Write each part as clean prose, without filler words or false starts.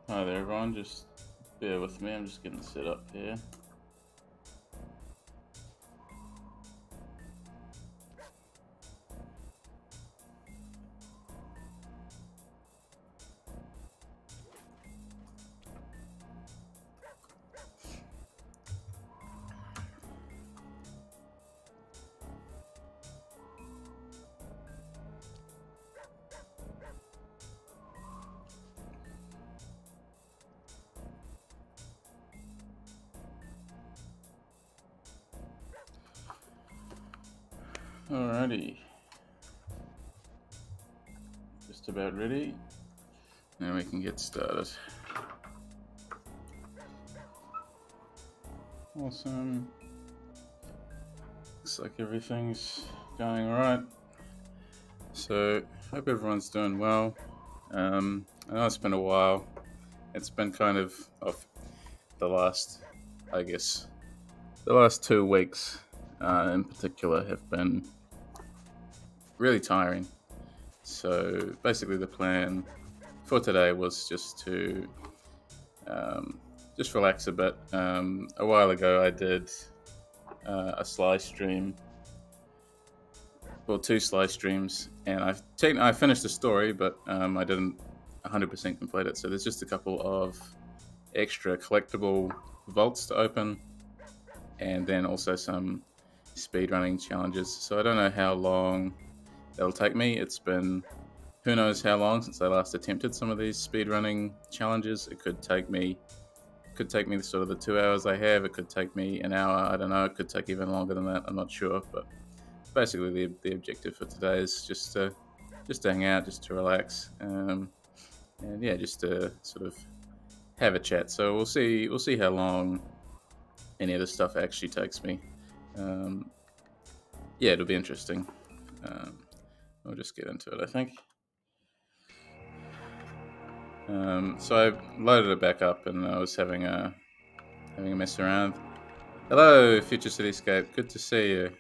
Hi there everyone, just bear with me, I'm just getting set up here. Alrighty, just about ready. Now we can get started. Awesome. Looks like everything's going alright. So, hope everyone's doing well. I know it's been a while. It's been kind of the last, I guess, the last 2 weeks in particular have been really tiring. So basically the plan for today was just to just relax a bit. A while ago I did a SLY stream, well, 2 SLY streams, and I finished the story, but I didn't 100% complete it. So there's just a couple of extra collectible vaults to open, and then also some speedrunning challenges. So I don't know how long that'll take me. It's been who knows how long since I last attempted some of these speedrunning challenges. It could take me sort of the 2 hours I have. It could take me an hour. I don't know. It could take even longer than that. I'm not sure. But basically, the objective for today is just to hang out, just to relax, and yeah, just to sort of have a chat. So we'll see how long any of this stuff actually takes me. Yeah, it'll be interesting. We'll just get into it, I think. So I loaded it back up, and I was having a mess around. Hello, Future Cityscape. Good to see you.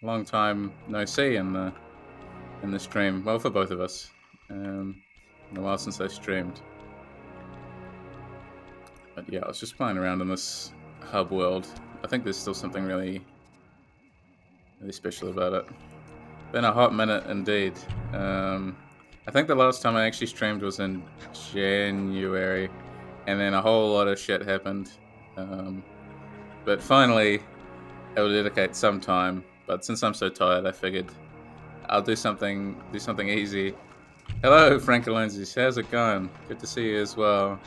Long time no see in the stream. Well, for both of us. Been a while since I streamed. But yeah, I was just playing around in this hub world. I think there's still something really special about it. Been a hot minute indeed. I think the last time I actually streamed was in January, and then a whole lot of shit happened. But finally, I will dedicate some time. But since I'm so tired, I figured I'll do something easy. Hello, Frank Alonzi's. How's it going? Good to see you as well.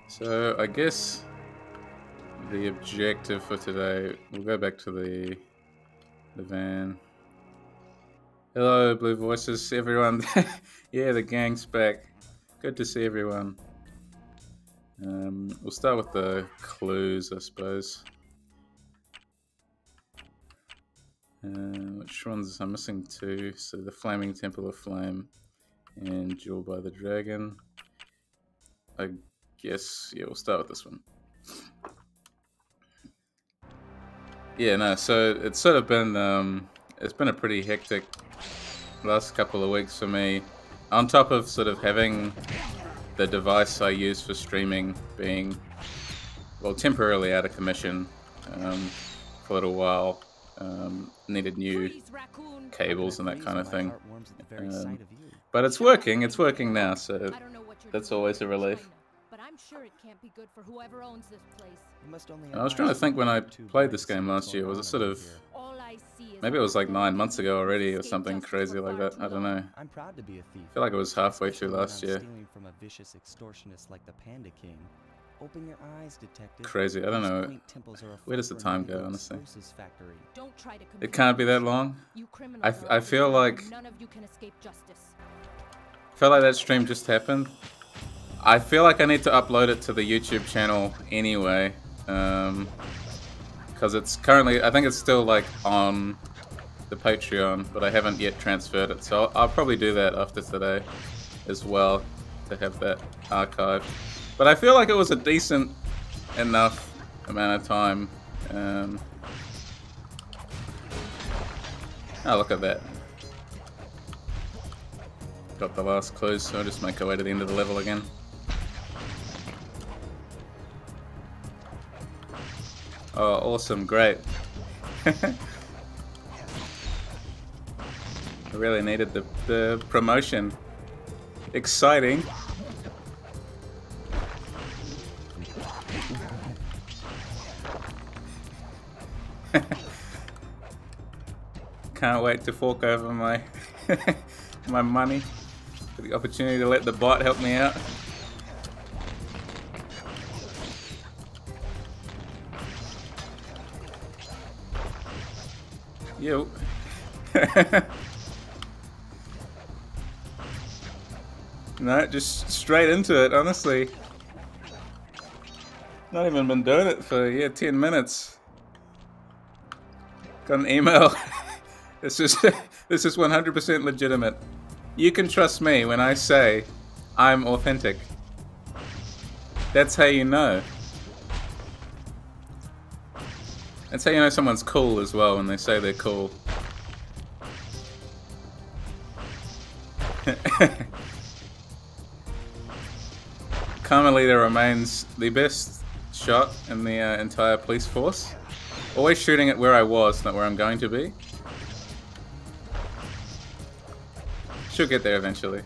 So I guess the objective for today, we'll go back to the van. Hello, Blue Voices, everyone. Yeah, the gang's back. Good to see everyone. We'll start with the clues, I suppose. Which ones? I'm missing 2. So the Flaming Temple of Flame and Jewel by the Dragon. I guess, yeah, we'll start with this one. Yeah, no, so it's sort of been, it's been a pretty hectic last couple of weeks for me. On top of sort of having the device I use for streaming being, well, temporarily out of commission for a little while. Needed new cables and that kind of thing. But it's working now, so that's always a relief. Sure it can't be good for whoever owns this place. I was trying to think when I played this game last year, was it sort of, maybe it was like 9 months ago already or something crazy like that, I don't know. I'm proud to be a thief. I feel like it was halfway through last year. Stealing from a vicious extortionist like the Panda King. Open your eyes, detective. Crazy, I don't know. Where does the time go, honestly? It can't be that long. I feel like that stream just happened. I feel like I need to upload it to the YouTube channel anyway, because it's currently, I think it's still like on the Patreon, but I haven't yet transferred it, so I'll probably do that after today as well, to have that archived. But I feel like it was a decent enough amount of time. Oh, look at that. Got the last clues, so I'll just make our way to the end of the level again. Oh, awesome, great. I really needed the promotion. Exciting. Can't wait to fork over my my money for the opportunity to let the bot help me out. Yo. No, just straight into it, honestly. Not even been doing it for 10 minutes. Got an email. This is 100% legitimate. You can trust me when I say I'm authentic. That's how you know. That's how you know someone's cool as well, when they say they're cool. Carmelita remains the best shot in the entire police force. Always shooting at where I was, not where I'm going to be. She'll get there eventually.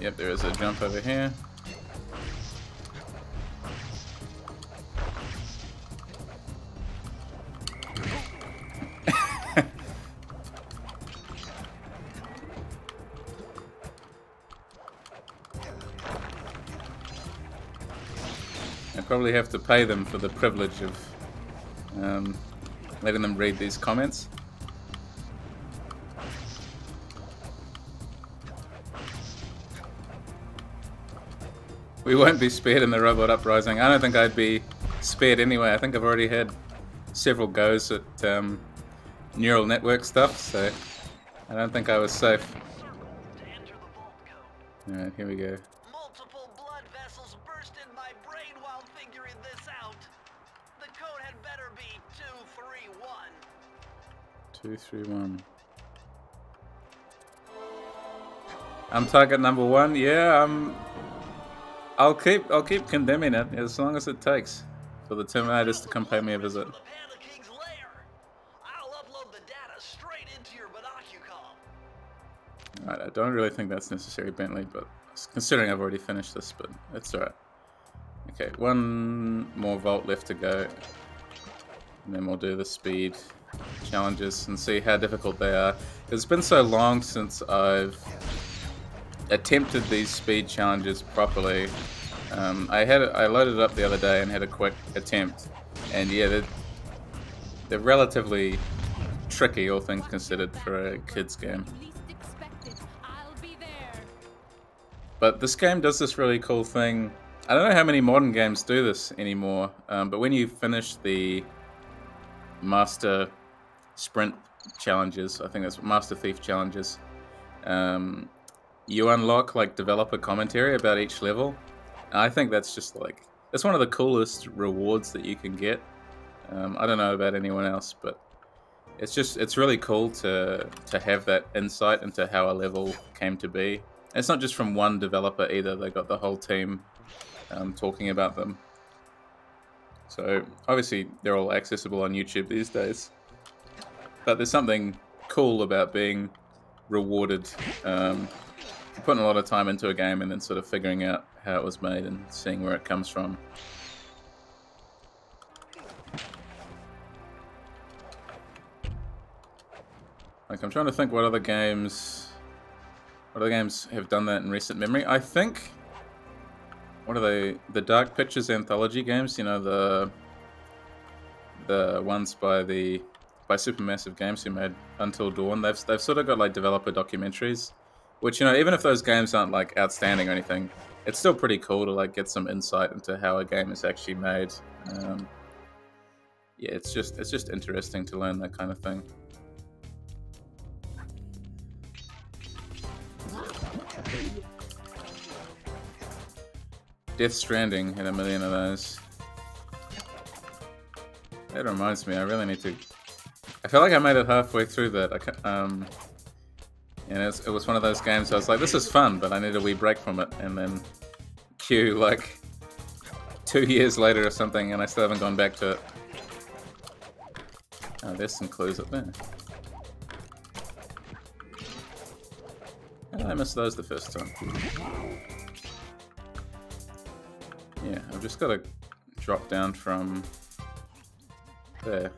Yep, there is a jump over here. I probably have to pay them for the privilege of letting them read these comments. We won't be spared in the robot uprising. I don't think I'd be spared anyway. I think I've already had several goes at neural network stuff, so I don't think I was safe. Alright, here we go. Multiple blood vessels burst in my brain while figuring this out. The code had better be 231. 231. I'm target number 1. Yeah, I'll keep condemning it as long as it takes for the Terminators to come pay me a visit. Panda King's lair. I'll upload the data straight into your binocucom. Alright, I don't really think that's necessary, Bentley, but considering I've already finished this, but it's alright. Okay, one more vault left to go. And then we'll do the speed challenges and see how difficult they are. It's been so long since I've attempted these speed challenges properly. I loaded it up the other day and had a quick attempt, and yeah, they're relatively tricky, all things considered, for a kids game. Least expected. I'll be there. But this game does this really cool thing. I don't know how many modern games do this anymore, but when you finish the Master Sprint challenges, I think that's Master Thief challenges, you unlock like developer commentary about each level. And I think that's just like, that's one of the coolest rewards that you can get. I don't know about anyone else, but it's really cool to have that insight into how a level came to be. And it's not just from one developer either, they got the whole team talking about them. So obviously they're all accessible on YouTube these days, but there's something cool about being rewarded, putting a lot of time into a game and then sort of figuring out how it was made and seeing where it comes from. Like, I'm trying to think what other games have done that in recent memory. I think, what are they? The Dark Pictures anthology games, you know, the ones by Supermassive Games who made Until Dawn. They've sort of got like developer documentaries, which, you know, even if those games aren't like outstanding or anything, it's still pretty cool to like get some insight into how a game is actually made. Yeah, it's just interesting to learn that kind of thing. Death Stranding had a million of those. That reminds me, I really need to I feel like I made it halfway through that. And it was one of those games I was like, this is fun, but I need a wee break from it. And then cue like 2 years later or something, and I still haven't gone back to it. Oh, there's some clues up there. How did I miss those the first time? Yeah, I've just got to drop down from there.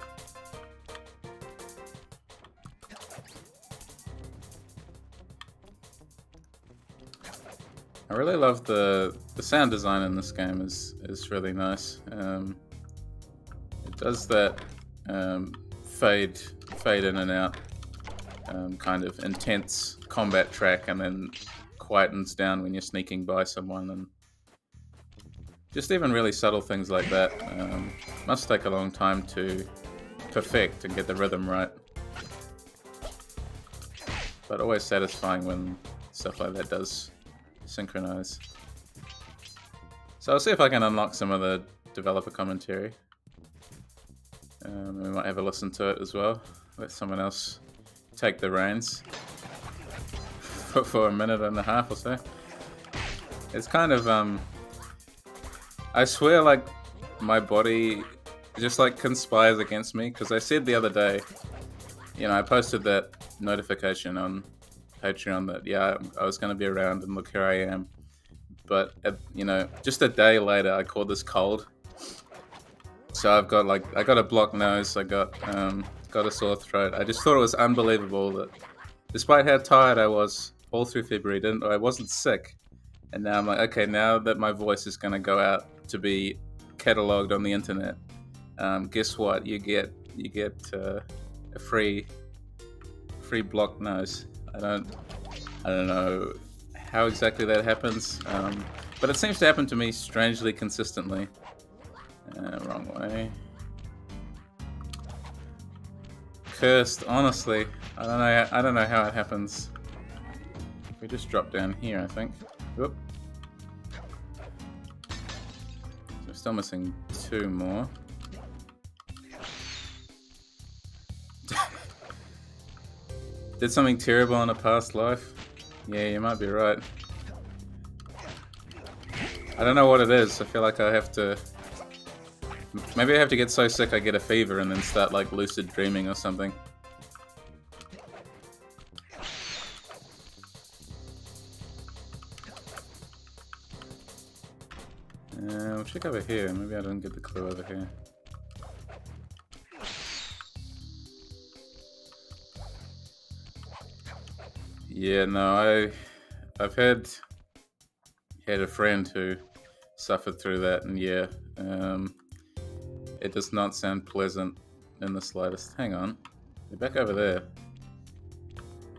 I really love the sound design in this game is really nice. It does that fade in and out kind of intense combat track, and then quietens down when you're sneaking by someone, and just even really subtle things like that must take a long time to perfect and get the rhythm right. But always satisfying when stuff like that does synchronize. So I'll see if I can unlock some of the developer commentary. We might have a listen to it as well. Let someone else take the reins for a minute and a half or so. It's kind of I swear, like, my body just like conspires against me, because I said the other day, you know, I posted that notification on Patreon that, yeah, I was going to be around, and look, here I am. But, you know, just a day later, I caught this cold. So I've got, like, I got a blocked nose, I got a sore throat. I just thought it was unbelievable that, despite how tired I was all through February, I wasn't sick. And now I'm like, okay, now that my voice is going to go out to be catalogued on the internet, guess what? You get a free blocked nose. I don't know how exactly that happens, but it seems to happen to me strangely consistently. Wrong way. Cursed, honestly. I don't know how it happens. If we just drop down here, I think. Whoop. So we're still missing 2 more. Did something terrible in a past life? Yeah, you might be right. I don't know what it is. I feel like I have to... Maybe I have to get so sick I get a fever and then start like lucid dreaming or something. We'll check over here. Maybe I didn't get the clue over here. Yeah, no, I've had a friend who suffered through that, and yeah, it does not sound pleasant in the slightest. Hang on, we're back over there.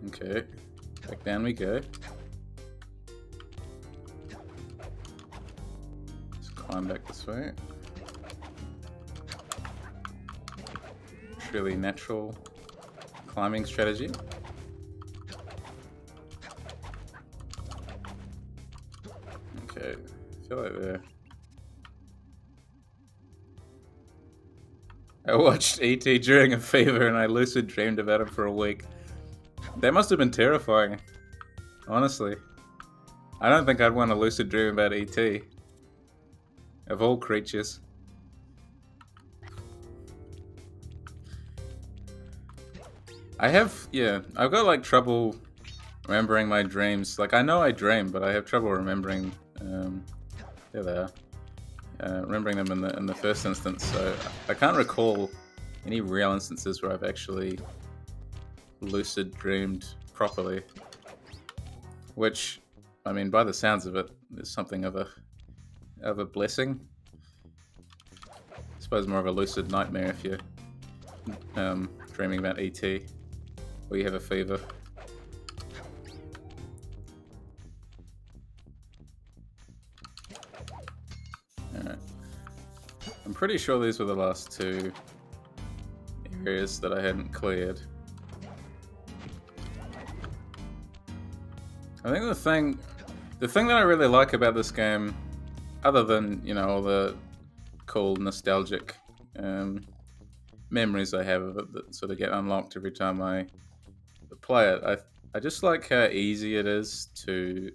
Okay, back down we go. Let's climb back this way. Truly natural climbing strategy. Okay, I feel like there. I watched E.T. during a fever and I lucid dreamed about him for a week. That must have been terrifying. Honestly. I don't think I'd want to lucid dream about E.T. Of all creatures. I've got like trouble remembering my dreams. Like, I know I dream, but I have trouble remembering. There they are. Remembering them in the first instance, so I can't recall any real instances where I've actually lucid dreamed properly. Which, I mean, by the sounds of it, is something of a blessing. I suppose more of a lucid nightmare if you're dreaming about ET, or you have a fever. Alright. I'm pretty sure these were the last 2 areas that I hadn't cleared. I think the thing that I really like about this game, other than, you know, all the cool nostalgic memories I have of it that sort of get unlocked every time I play it. I just like how easy it is to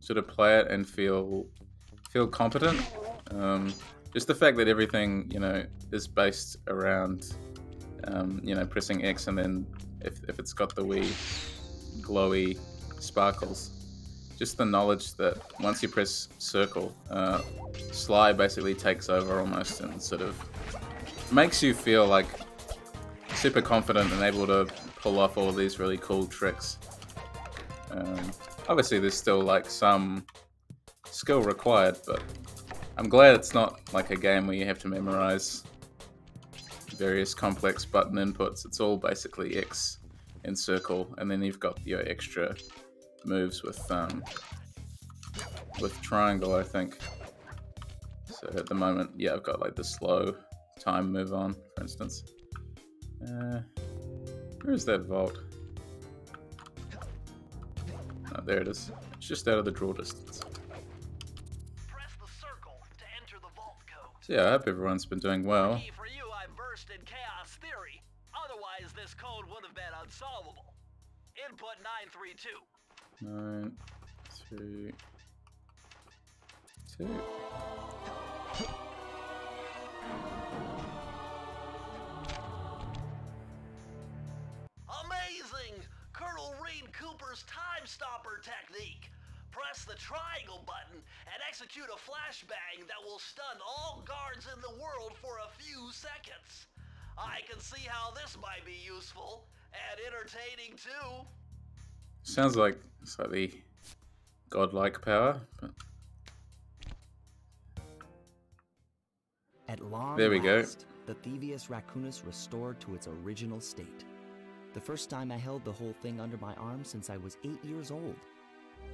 sort of play it and feel competent. Just the fact that everything, is based around, pressing X, and then if it's got the wee glowy sparkles, just the knowledge that once you press circle, SLY basically takes over almost and sort of makes you feel like super confident and able to pull off all of these really cool tricks. Obviously there's still like some skill required, but I'm glad it's not like a game where you have to memorize various complex button inputs. It's all basically X and circle, and then you've got your extra moves with triangle, I think. So at the moment, yeah, I've got like the slow time move on, for instance. Where is that vault? Oh, there it is. It's just out of the draw distance. Press the circle to enter the vault code. So yeah, I hope everyone's been doing well. Lucky for you, I versed in chaos theory. Otherwise, this code would have been unsolvable. Input 932. 9, 3, 2. Amazing! Colonel Reed Cooper's time stopper technique. Press the triangle button and execute a flashbang that will stun all guards in the world for a few seconds. I can see how this might be useful and entertaining too. Sounds like slightly godlike power, but At long there we go. last, the Thievius Raccoonus restored to its original state. The first time I held the whole thing under my arm since I was 8 years old.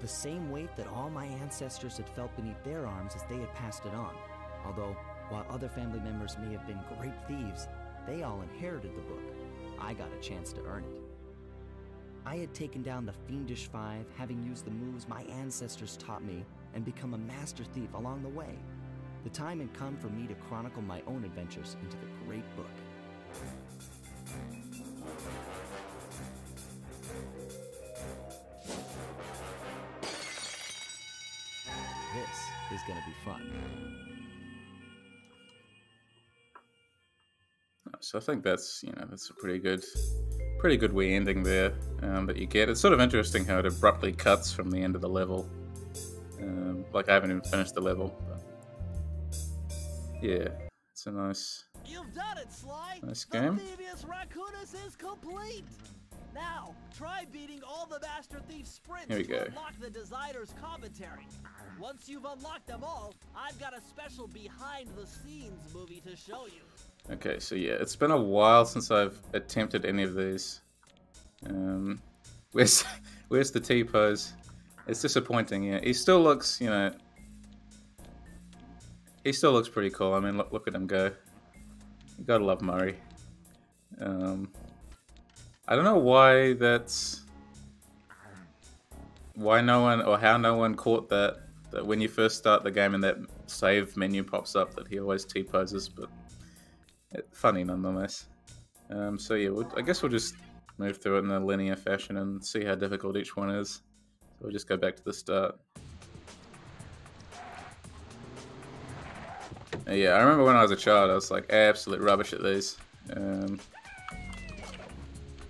The same weight that all my ancestors had felt beneath their arms as they had passed it on. Although, while other family members may have been great thieves, they all inherited the book. I got a chance to earn it. I had taken down the Fiendish Five, having used the moves my ancestors taught me, and become a master thief along the way. The time had come for me to chronicle my own adventures into the great book. This is gonna be fun. So I think that's that's a pretty good wee ending there that you get. It's sort of interesting how it abruptly cuts from the end of the level. Like I haven't even finished the level, but yeah, it's a nice You've done it, SLY! Nice game. The Thievius Raccoonus is complete! Now, try beating all the Master Thief sprints Here we go. to unlock the designer's commentary. Once you've unlocked them all, I've got a special behind-the-scenes movie to show you. Okay, so yeah, it's been a while since I've attempted any of these. Where's the T-pose? It's disappointing, yeah. He still looks, he still looks pretty cool. I mean, look at him go. You gotta love Murray. I don't know why why no one, or how no one caught that when you first start the game and that save menu pops up that he always T-poses, but funny nonetheless. So yeah, I guess we'll just move through it in a linear fashion and see how difficult each one is. So we'll just go back to the start. Yeah, I remember when I was a child, I was like absolute rubbish at these.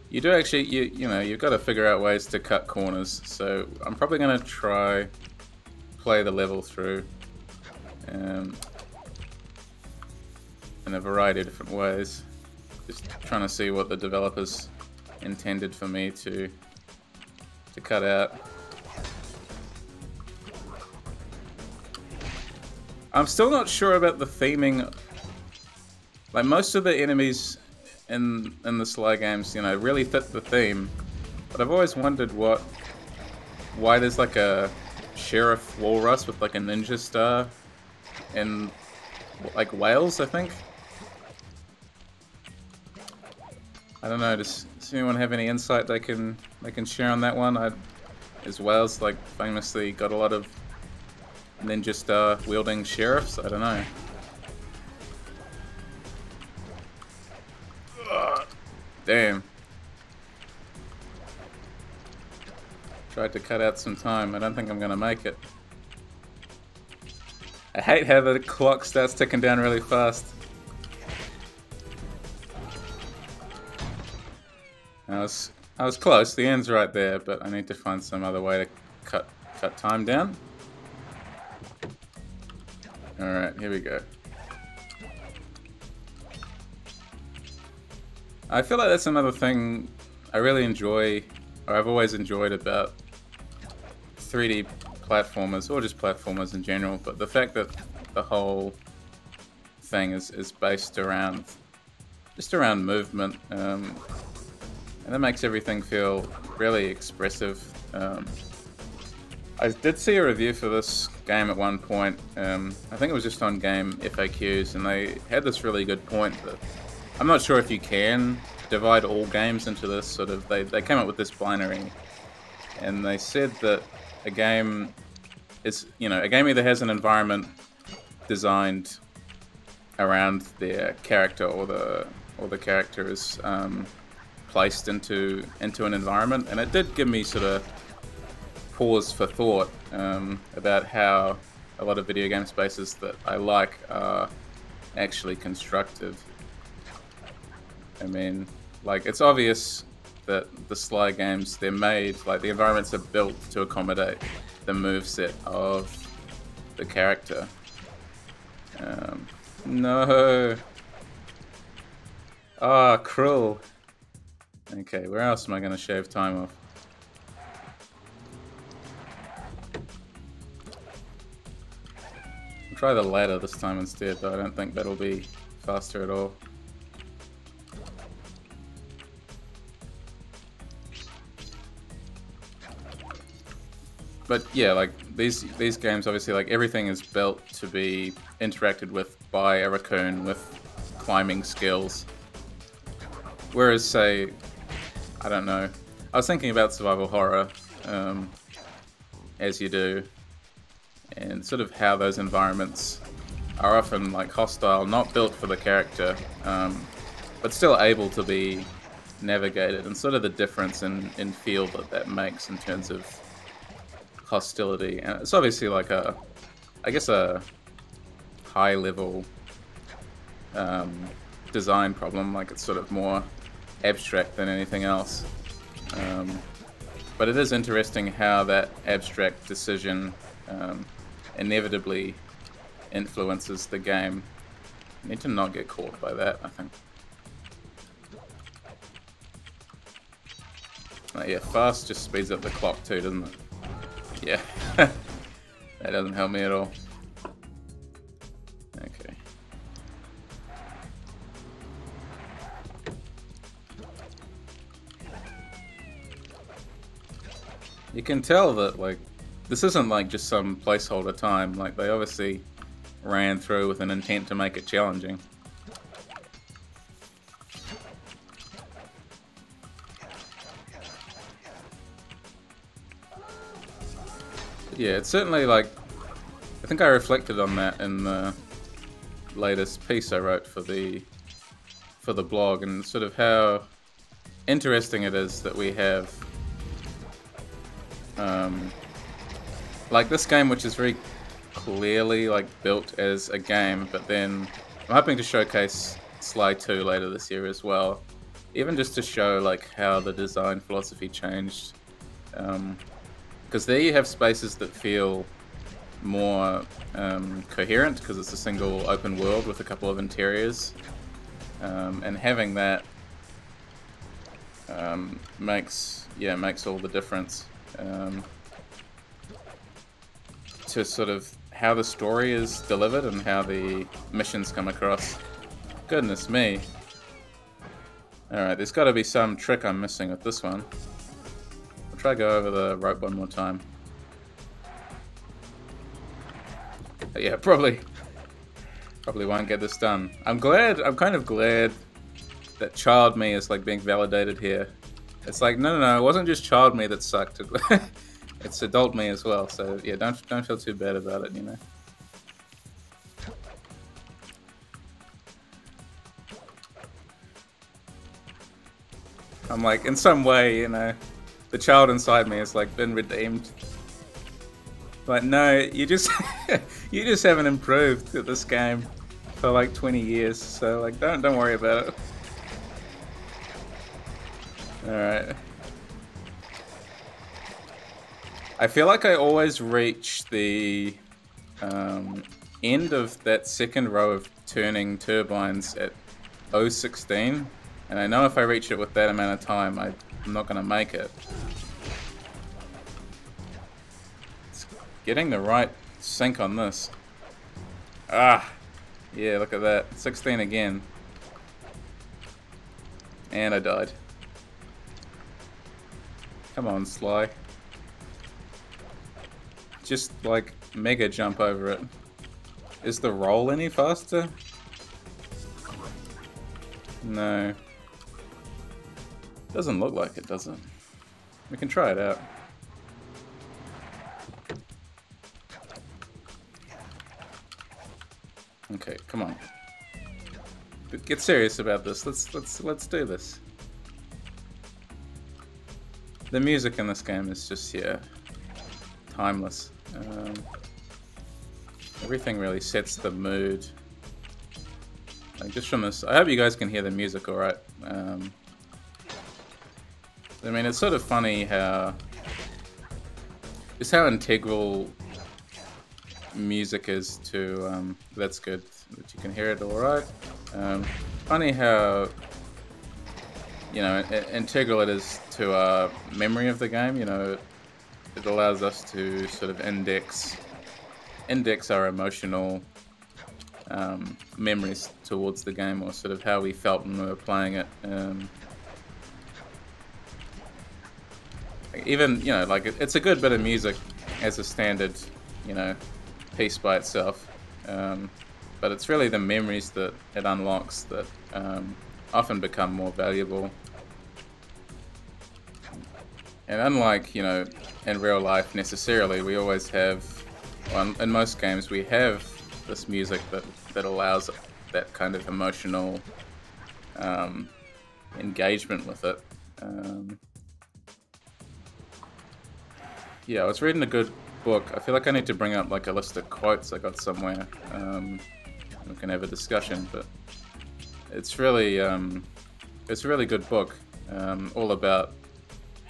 You do actually, you've got to figure out ways to cut corners. So I'm probably going to play the level through in a variety of different ways. Just trying to see what the developers intended for me to cut out. I'm still not sure about the theming. Like most of the enemies in the SLY games, really fit the theme. But I've always wondered why there's like a sheriff walrus with like a ninja star in like Wales, I think. I don't know. Does anyone have any insight they can share on that one? Is Wales like famously got a lot of ninja star wielding sheriffs? I don't know. Damn. Tried to cut out some time. I don't think I'm gonna make it. I hate how the clock starts ticking down really fast. I was close. The end's right there, but I need to find some other way to cut time down. All right, here we go. I feel like that's another thing I really enjoy, or I've always enjoyed about 3D platformers, or just platformers in general, but the fact that the whole thing is based around just around movement, and that makes everything feel really expressive. I did see a review for this game at one point. I think it was just on Game FAQs, and they had this really good point that I'm not sure if you can divide all games into this sort of. They came up with this binary, and they said that a game is, a game either has an environment designed around their character, or the character is placed into an environment, and it did give me sort of pause for thought about how a lot of video game spaces that I like are actually constructed. I mean, like, it's obvious that the SLY games, they're made, like, the environments are built to accommodate the moveset of the character. No. Ah, cruel. Okay, where else am I going to shave time off? I'll try the ladder this time instead, but I don't think that'll be faster at all. But yeah, like these games, obviously, like everything is built to be interacted with by a raccoon with climbing skills. Whereas, say, I don't know, I was thinking about survival horror, as you do, and sort of how those environments are often like hostile, not built for the character, but still able to be navigated, and sort of the difference in feel that makes in terms of hostility. And it's obviously like I guess a high level design problem, like it's sort of more abstract than anything else. But it is interesting how that abstract decision inevitably influences the game. You need to not get caught by that, I think. Yeah, fast just speeds up the clock too, doesn't it? Yeah, that doesn't help me at all. Okay. You can tell that, like, this isn't like just some placeholder time. Like, they obviously ran through with an intent to make it challenging. Yeah, it's certainly like, I think I reflected on that in the latest piece I wrote for the blog, and sort of how interesting it is that we have like this game, which is very clearly like built as a game, but then I'm hoping to showcase SLY 2 later this year as well, even just to show like how the design philosophy changed. Because there you have spaces that feel more coherent, because it's a single open world with a couple of interiors, and having that makes all the difference to sort of how the story is delivered and how the missions come across. Goodness me. Alright, there's got to be some trick I'm missing with this one. Try to go over the rope one more time. But yeah, probably won't get this done. I'm kind of glad that child me is like being validated here. It's like, no, it wasn't just child me that sucked. It's adult me as well. So yeah, don't feel too bad about it, you know. I'm like, in some way, you know, the child inside me has like been redeemed. But no, you just you just haven't improved at this game for like 20 years. So like, don't worry about it. All right. I feel like I always reach the end of that second row of turning turbines at 016, and I know if I reach it with that amount of time, I'm not going to make it. It's getting the right sync on this. Ah, yeah, look at that. 16 again. And I died. Come on, SLY. Just like mega jump over it. Is the roll any faster? No. Doesn't look like it, does it? We can try it out. Okay, come on. Get serious about this. Let's do this. The music in this game is just, yeah, timeless. Everything really sets the mood. Like just from this, I hope you guys can hear the music all right. I mean, it's sort of funny how just how integral music is to. That's good that you can hear it all right. Funny how, you know, integral it is to our memory of the game. You know, it allows us to sort of index our emotional memories towards the game, or sort of how we felt when we were playing it. Even, you know, like it's a good bit of music as a standard, you know, piece by itself. But it's really the memories that it unlocks that often become more valuable. And unlike, you know, in real life necessarily, we always have, well, in most games, we have this music that allows that kind of emotional engagement with it. Yeah, I was reading a good book. I feel like I need to bring up like a list of quotes I got somewhere. We can have a discussion, but it's really it's a really good book, all about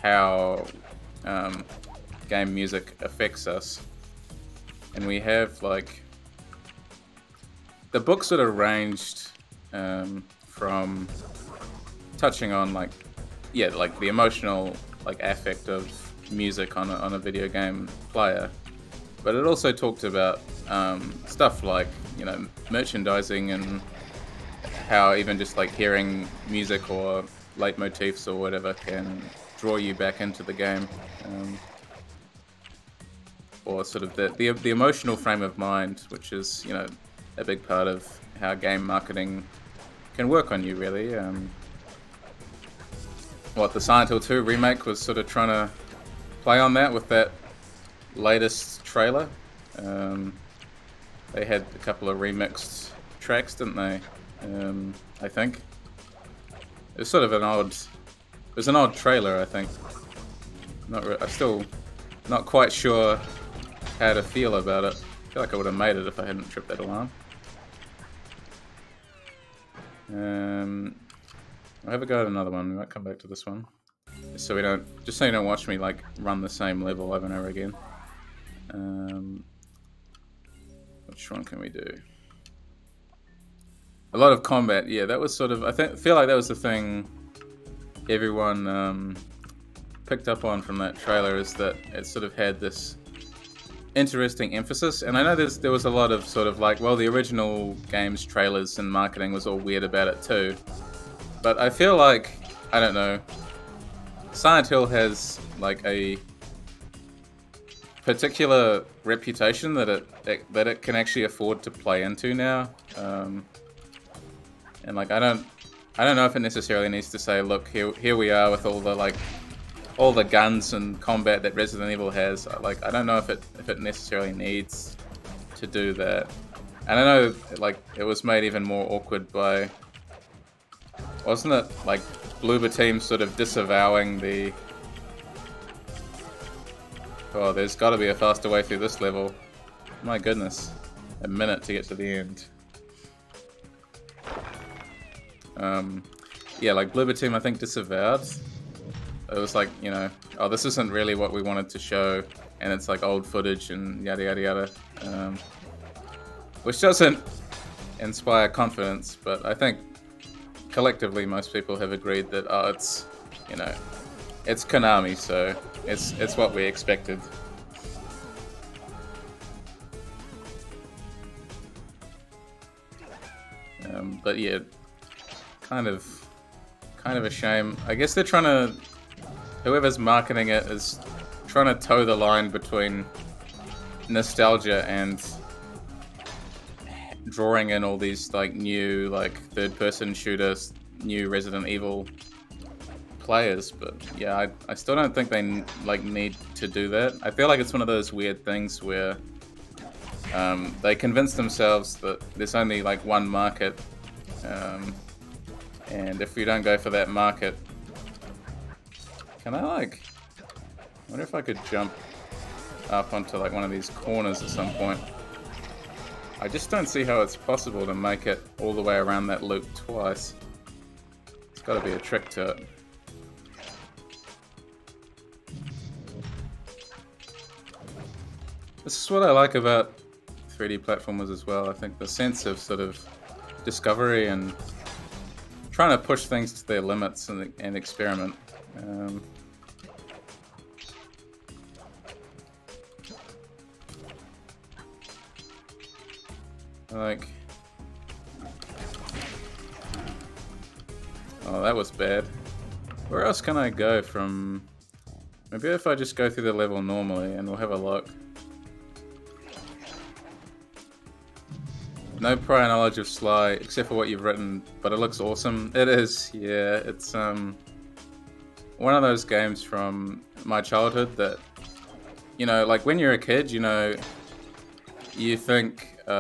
how game music affects us. And we have like the book sort of ranged from touching on like, yeah, like the emotional like affect of music on a video game player, but it also talked about stuff like, you know, merchandising and how even just like hearing music or leitmotifs or whatever can draw you back into the game, or sort of the emotional frame of mind, which is, you know, a big part of how game marketing can work on you, really. What the Silent Hill 2 remake was sort of trying to play on that with that latest trailer. They had a couple of remixed tracks, didn't they? I think it was sort of an odd. It was an odd trailer, I think. I'm still not quite sure how to feel about it. I feel like I would have made it if I hadn't tripped that alarm. I'll have a go at another one. We might come back to this one, just so you don't watch me like run the same level over and over again. Which one can we do? A lot of combat. Yeah, that was sort of. Feel like that was the thing everyone picked up on from that trailer, is that it sort of had this interesting emphasis. And I know there was a lot of sort of like, well, the original game's trailers and marketing was all weird about it too. But I feel like, I don't know, Silent Hill has like a particular reputation that it can actually afford to play into now. And like I don't know if it necessarily needs to say, look, here we are with all the guns and combat that Resident Evil has. Like, I don't know if it necessarily needs to do that. And I know like it was made even more awkward by, wasn't it like Bloober team sort of disavowing the... Oh, there's got to be a faster way through this level. My goodness. A minute to get to the end. Yeah, like Bloober team I think disavowed. It was like, you know, oh, this isn't really what we wanted to show, and it's like old footage and yada yada yada. Which doesn't inspire confidence, but I think collectively most people have agreed that, oh, it's, you know, it's Konami, so it's what we expected. But yeah, kind of a shame. I guess they're trying to, whoever's marketing it is trying to toe the line between nostalgia and drawing in all these like new like third-person shooters, new Resident Evil players. But yeah, I still don't think they like need to do that. I feel like it's one of those weird things where they convince themselves that there's only like one market, and if we don't go for that market, can I like, I wonder if I could jump up onto like one of these corners at some point. I just don't see how it's possible to make it all the way around that loop twice. There's got to be a trick to it. This is what I like about 3D platformers as well. I think the sense of sort of discovery and trying to push things to their limits and experiment. Like, oh, that was bad. Where else can I go from? Maybe if I just go through the level normally and we'll have a look. No prior knowledge of SLY except for what you've written, but it looks awesome. It is, yeah. It's one of those games from my childhood that, you know, like when you're a kid, you know, you think, you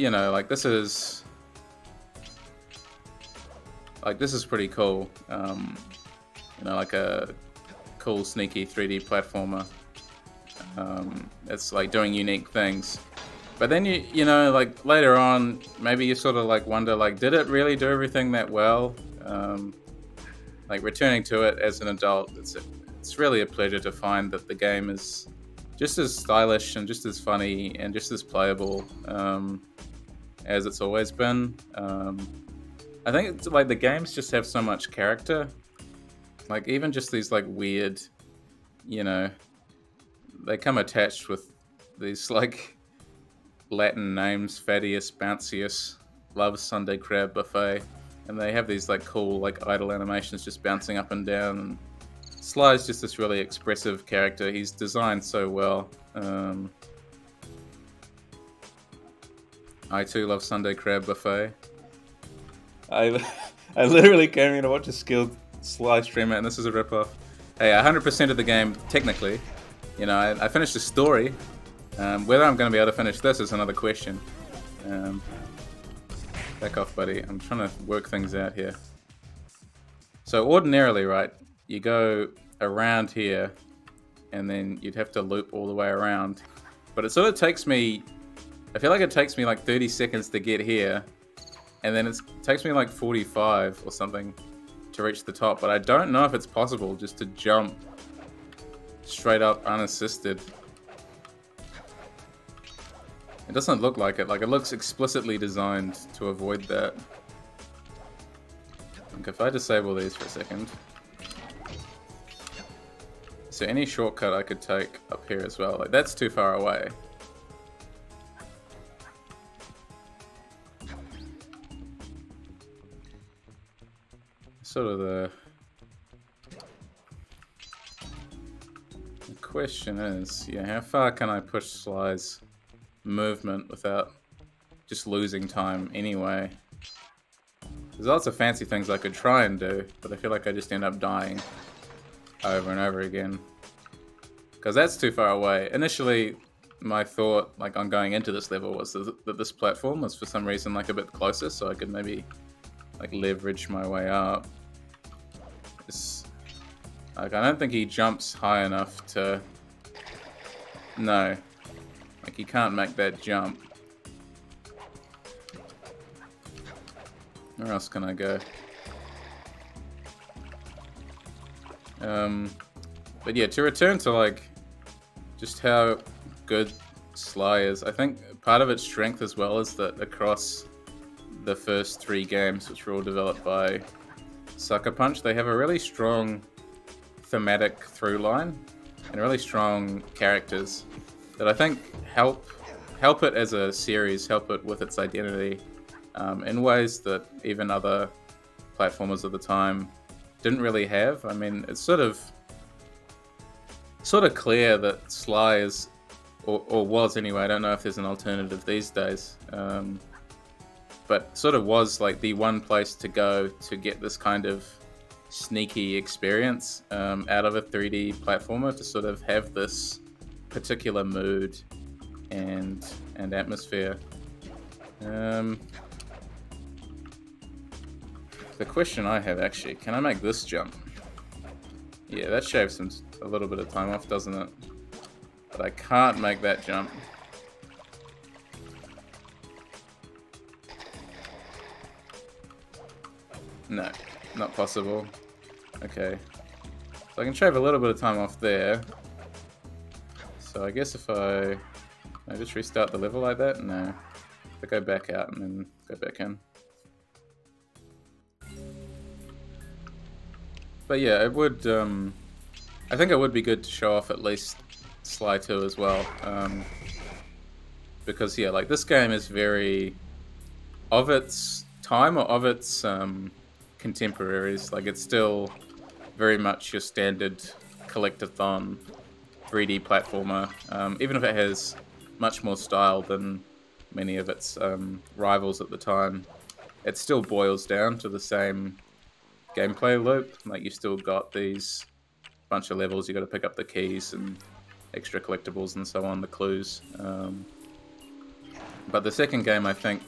know, like this is pretty cool. You know, like a cool, sneaky 3D platformer. It's like doing unique things. But then you know, like later on, maybe you sort of like wonder, like, did it really do everything that well? Like returning to it as an adult, it's really a pleasure to find that the game is just as stylish and just as funny and just as playable as it's always been. I think it's like the games just have so much character. Like even just these like weird, you know, they come attached with these like Latin names: Fattius, Bouncius, loves Sunday Crab Buffet, and they have these like cool like idle animations just bouncing up and down. And SLY's just this really expressive character. He's designed so well. I too love Sunday Crab Buffet. I literally came here to watch a skilled SLY streamer, and this is a ripoff. Hey, 100% of the game, technically. You know, I finished the story. Whether I'm going to be able to finish this is another question. Back off, buddy. I'm trying to work things out here. So ordinarily, right, you go around here, and then you'd have to loop all the way around. But it sort of takes me... I feel like it takes me like 30 seconds to get here, and then it takes me like 45 or something to reach the top. But I don't know if it's possible just to jump straight up unassisted. It doesn't look like it. Like, it looks explicitly designed to avoid that. Like, if I disable these for a second. Is there any shortcut I could take up here as well? Like, that's too far away. Sort of the question is, yeah, how far can I push SLY's movement without just losing time anyway? There's lots of fancy things I could try and do, but I feel like I just end up dying over and over again. Because that's too far away. Initially, my thought, like on going into this level, was that this platform was for some reason like a bit closer, so I could maybe like leverage my way up. Like, I don't think he jumps high enough to... No. Like, he can't make that jump. Where else can I go? But yeah, to return to, like, just how good SLY is, I think part of its strength as well is that across the first 3 games, which were all developed by Sucker Punch, they have a really strong thematic through line and really strong characters that I think help it as a series, help it with its identity in ways that even other platformers of the time didn't really have. I mean, it's sort of clear that SLY is, or was anyway, I don't know if there's an alternative these days, but sort of was like the one place to go to get this kind of sneaky experience out of a 3D platformer, to sort of have this particular mood and atmosphere. The question I have, actually, can I make this jump? Yeah, that shaves a little bit of time off, doesn't it? But I can't make that jump. No, not possible. Okay. So I can shave a little bit of time off there. So I guess if I just restart the level like that? No. I go back out and then go back in. But yeah, it would, I think it would be good to show off at least SLY 2 as well. Because yeah, like this game is very, of its time or of its contemporaries, like it's still very much your standard collectathon 3D platformer, even if it has much more style than many of its rivals at the time. It still boils down to the same gameplay loop. Like, you still got these bunch of levels, you got to pick up the keys and extra collectibles and so on, the clues. But the second game, I think,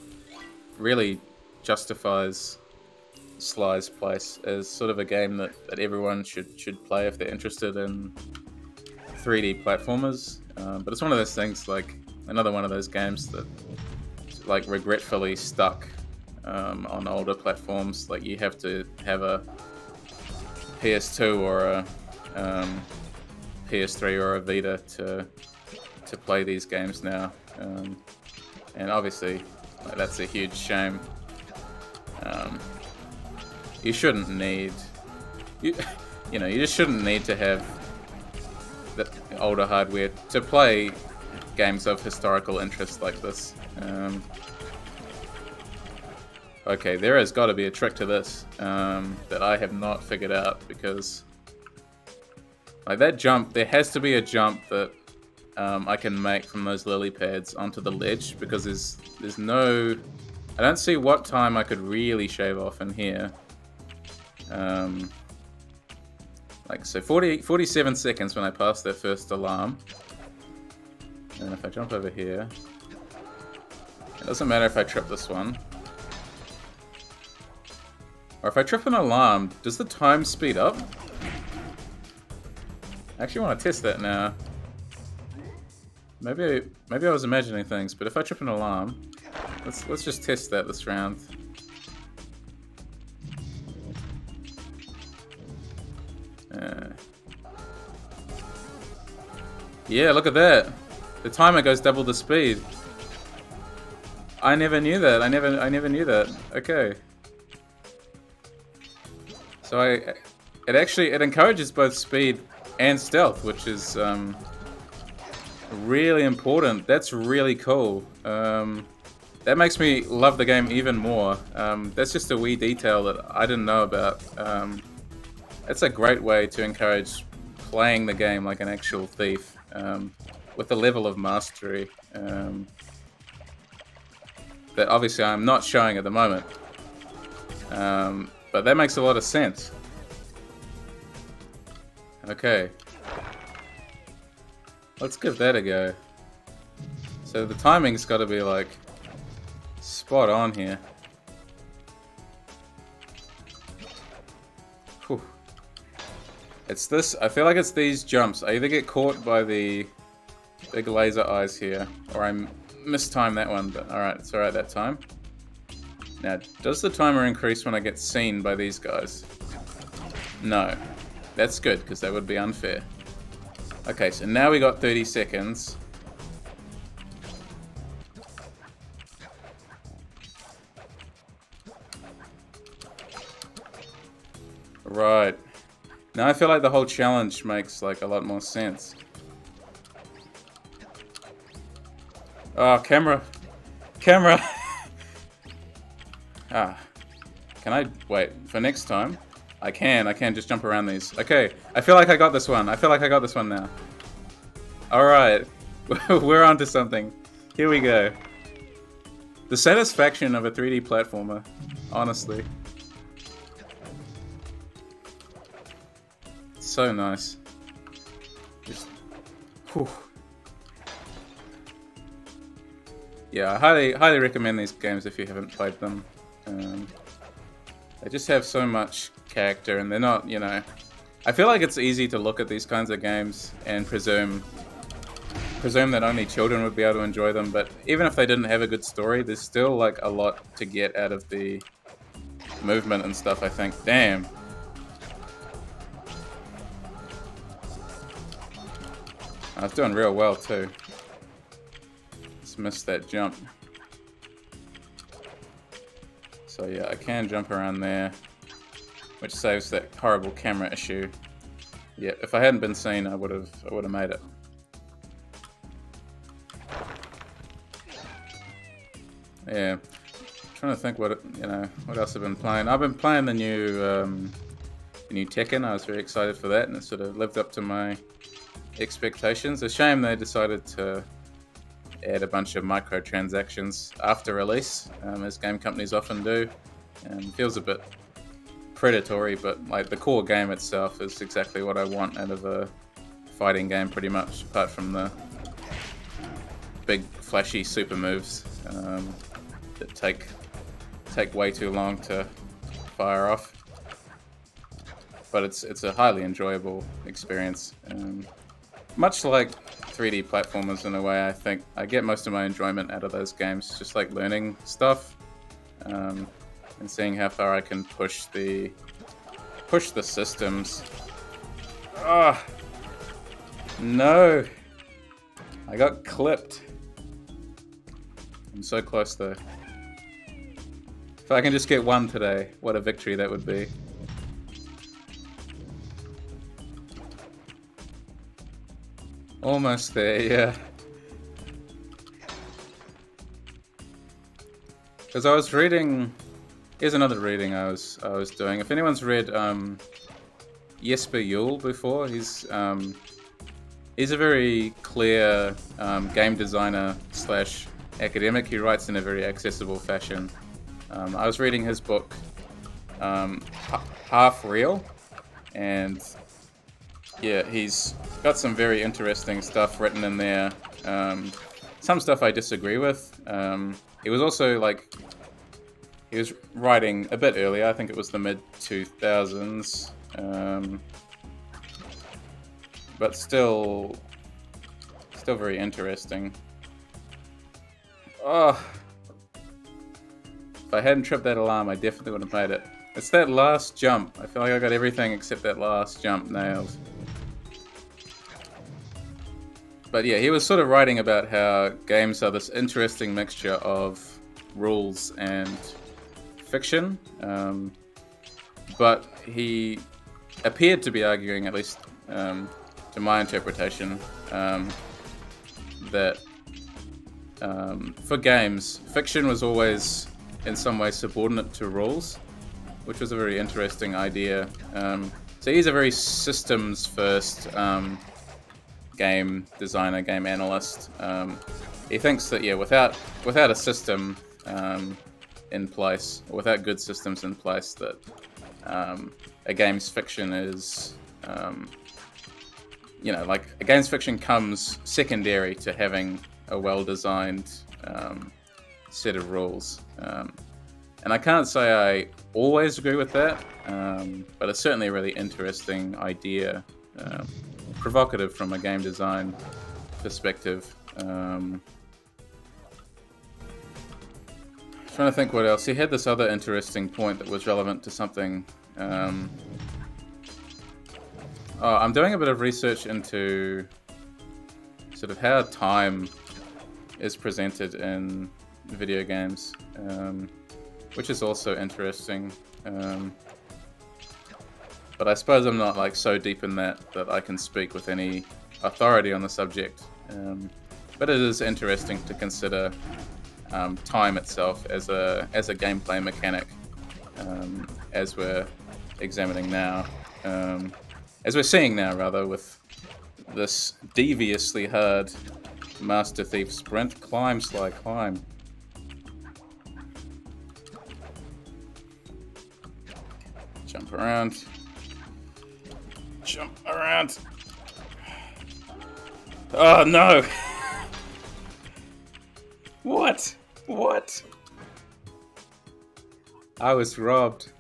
really justifies SLY's place as sort of a game that everyone should play if they're interested in 3D platformers. But it's one of those things, like another one of those games that like regretfully stuck on older platforms. Like, you have to have a PS2 or a PS3 or a Vita to play these games now, and obviously like, that's a huge shame. You shouldn't need you just shouldn't need to have the older hardware to play games of historical interest like this. Okay, there has got to be a trick to this that I have not figured out, because like that jump, there has to be a jump that I can make from those lily pads onto the ledge, because there's no, I don't see what time I could really shave off in here. Like, so 47 seconds when I pass that first alarm. And if I jump over here, it doesn't matter if I trip this one. Or if I trip an alarm, does the time speed up? I actually want to test that now. Maybe I was imagining things, but if I trip an alarm, let's just test that this round. Yeah, look at that. The timer goes double the speed. I never knew that. I never knew that. Okay. So it encourages both speed and stealth, which is really important. That's really cool. That makes me love the game even more. That's just a wee detail that I didn't know about. It's a great way to encourage playing the game like an actual thief, with a level of mastery that obviously I'm not showing at the moment. But that makes a lot of sense. Okay. Let's give that a go. So the timing's got to be like spot on here. It's this. I feel like it's these jumps. I either get caught by the big laser eyes here, or I mistime that one. But alright, it's alright that time. Now, does the timer increase when I get seen by these guys? No. That's good, because that would be unfair. Okay, so now we got 30 seconds. Right. Now I feel like the whole challenge makes like a lot more sense. Oh, camera. Camera. Ah. Can I wait for next time? I can just jump around these. Okay, I feel like I got this one. I feel like I got this one now. Alright. We're onto something. Here we go. The satisfaction of a 3D platformer, honestly. So nice. Just, whew. Yeah, I highly recommend these games if you haven't played them. They just have so much character, and they're not, you know... I feel like it's easy to look at these kinds of games and presume that only children would be able to enjoy them, but even if they didn't have a good story, there's still like a lot to get out of the movement and stuff, I think. Damn. I was doing real well too. Just missed that jump. So yeah, I can jump around there, which saves that horrible camera issue. Yeah, if I hadn't been seen, I would have made it. Yeah, trying to think what else I've been playing. I've been playing the new Tekken. I was very excited for that, and it sort of lived up to my expectations. A shame they decided to add a bunch of microtransactions after release, as game companies often do, and feels a bit predatory. But like the core game itself is exactly what I want out of a fighting game, pretty much, apart from the big flashy super moves that take way too long to fire off. But it's a highly enjoyable experience. Much like 3D platformers in a way, I think I get most of my enjoyment out of those games, just like learning stuff and seeing how far I can push the systems. Ah, no! I got clipped. I'm so close though. If I can just get one today, what a victory that would be. Almost there, yeah. Because I was reading... Here's another reading I was doing. If anyone's read Jesper Juhl before, he's a very clear game designer slash academic. He writes in a very accessible fashion. I was reading his book, Half Real, and yeah, he's got some very interesting stuff written in there. Some stuff I disagree with. He was also like, he was writing a bit earlier. I think it was the mid-2000s, but still very interesting. Oh, if I hadn't tripped that alarm, I definitely would have made it. It's that last jump. I feel like I got everything except that last jump nailed. But yeah, he was sort of writing about how games are this interesting mixture of rules and fiction. But he appeared to be arguing, at least to my interpretation, that for games, fiction was always in some way subordinate to rules, which was a very interesting idea. So he's a very systems-first game designer, game analyst. He thinks that, yeah, without a system in place, or without good systems in place, that a game's fiction is, you know, like a game's fiction comes secondary to having a well-designed set of rules. And I can't say I always agree with that, but it's certainly a really interesting idea, provocative from a game design perspective. Trying to think what else. He had this other interesting point that was relevant to something. Oh, I'm doing a bit of research into sort of how time is presented in video games, which is also interesting. But I suppose I'm not like so deep in that I can speak with any authority on the subject. But it is interesting to consider time itself as a gameplay mechanic, as we're examining now, as we're seeing now rather, with this deviously hard Master Thief sprint. Climb, Sly, climb. Jump around. Jump around. Oh no! What? What? I was robbed.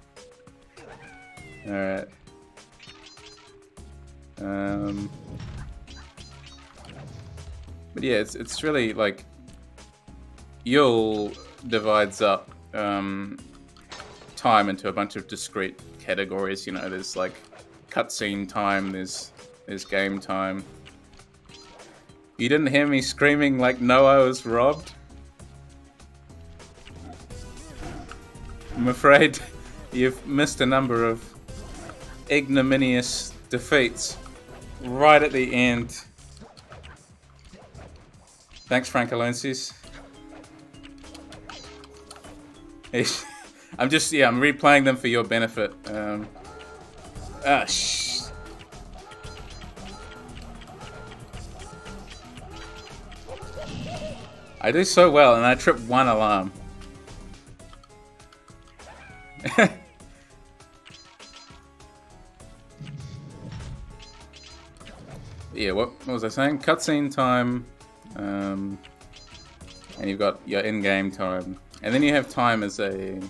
Alright. But yeah, it's really like Yule divides up time into a bunch of discrete categories. You know, there's like cutscene time, there's game time. You didn't hear me screaming like no, I was robbed? I'm afraid you've missed a number of ignominious defeats right at the end. Thanks, Frank Alonsis. I'm replaying them for your benefit. I do so well, and I trip one alarm. Yeah, what was I saying? Cutscene time, and you've got your in-game time, and then you have time as a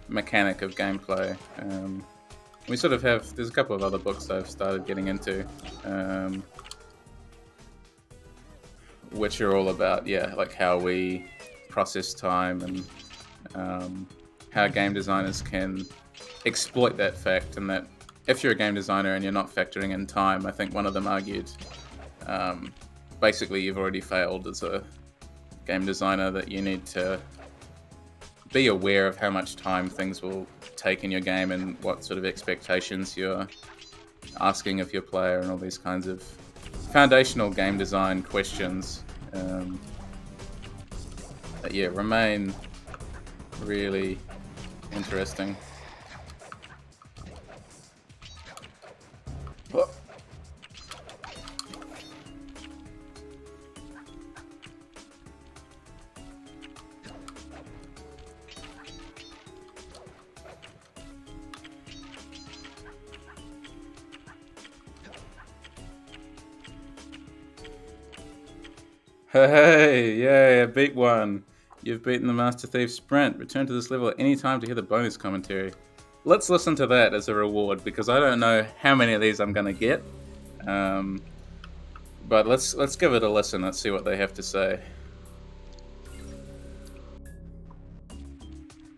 mechanic of gameplay. We sort of have, there's a couple of other books I've started getting into, which are all about, like how we process time and how game designers can exploit that fact, and that if you're a game designer and you're not factoring in time, I think one of them argued, basically you've already failed as a game designer, that you need to be aware of how much time things will take in your game and what sort of expectations you're asking of your player and all these kinds of foundational game design questions that remain really interesting. Oh. Hey, yay, I beat one. You've beaten the Master Thief Sprint. Return to this level at any time to hear the bonus commentary. Let's listen to that as a reward, because I don't know how many of these I'm going to get. But let's give it a listen. Let's see what they have to say.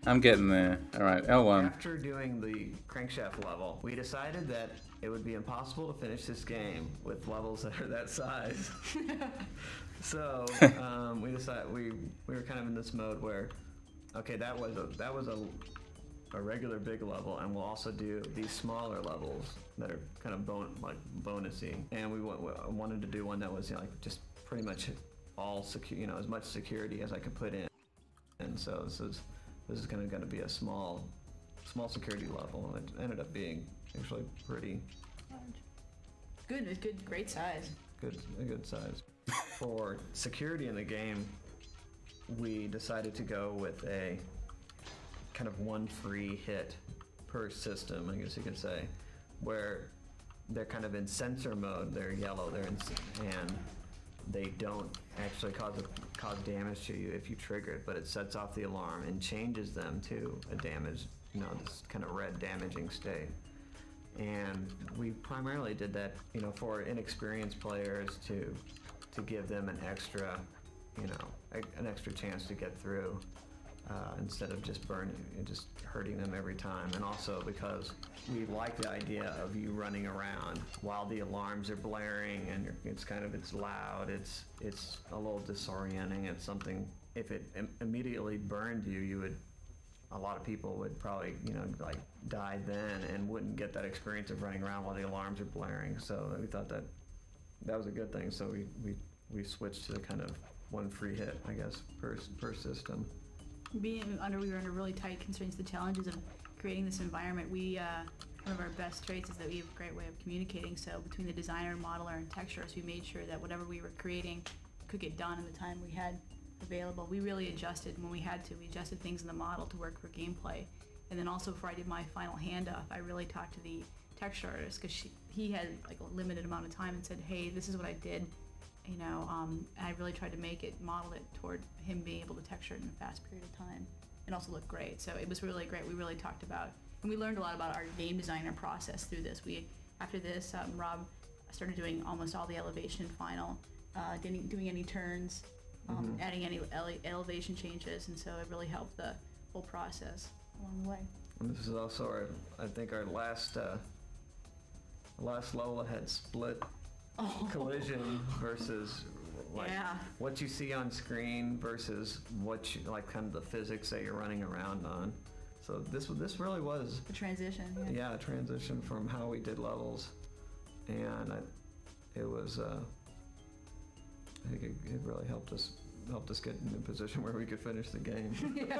I'm getting there. Alright, L1. After doing the crankshaft level, we decided that it would be impossible to finish this game with levels that are that size. So we decided we were kind of in this mode where, okay, that was a regular big level, and we'll also do these smaller levels that are kind of bonusy. And we wanted to do one that was like just pretty much all secure, as much security as I could put in. And so this is kind of going to be a small security level. It ended up being actually pretty good. It's good, great size. A good size. For security in the game, we decided to go with a kind of one free hit per system, I guess you could say, where they're kind of in sensor mode. They're yellow, and they don't actually cause damage to you if you trigger it, but it sets off the alarm and changes them to a damage, this kind of red damaging state. And we primarily did that, for inexperienced players to give them an extra, an extra chance to get through, instead of just hurting them every time. And also because we like the idea of you running around while the alarms are blaring, and it's loud, it's a little disorienting. It's something, if it immediately burned you, a lot of people would probably, die then and wouldn't get that experience of running around while the alarms are blaring. So we thought that was a good thing. So we switched to kind of one free hit, I guess, per system. We were under really tight constraints. The challenges of creating this environment, one of our best traits is that we have a great way of communicating. So between the designer, modeler, and texturers, we made sure that whatever we were creating could get done in the time we had available. We really adjusted when we had to. We adjusted things in the model to work for gameplay. And then also before I did my final handoff, I really talked to the texture artist, because he had like a limited amount of time, and said, hey, this is what I did. I really tried to model it toward him being able to texture it in a fast period of time and also look great. So it was really great. We really talked about, and we learned a lot about our game designer process through this. After this, Rob started doing almost all the elevation and final, doing any turns, adding any elevation changes, and so it really helped the whole process along the way. And this is also I think our last level had split collision versus what you see on screen versus what you kind of the physics that you're running around on. So this really was a transition. Yeah, a transition from how we did levels, and it was. I think it really helped us get in a position where we could finish the game. Yeah,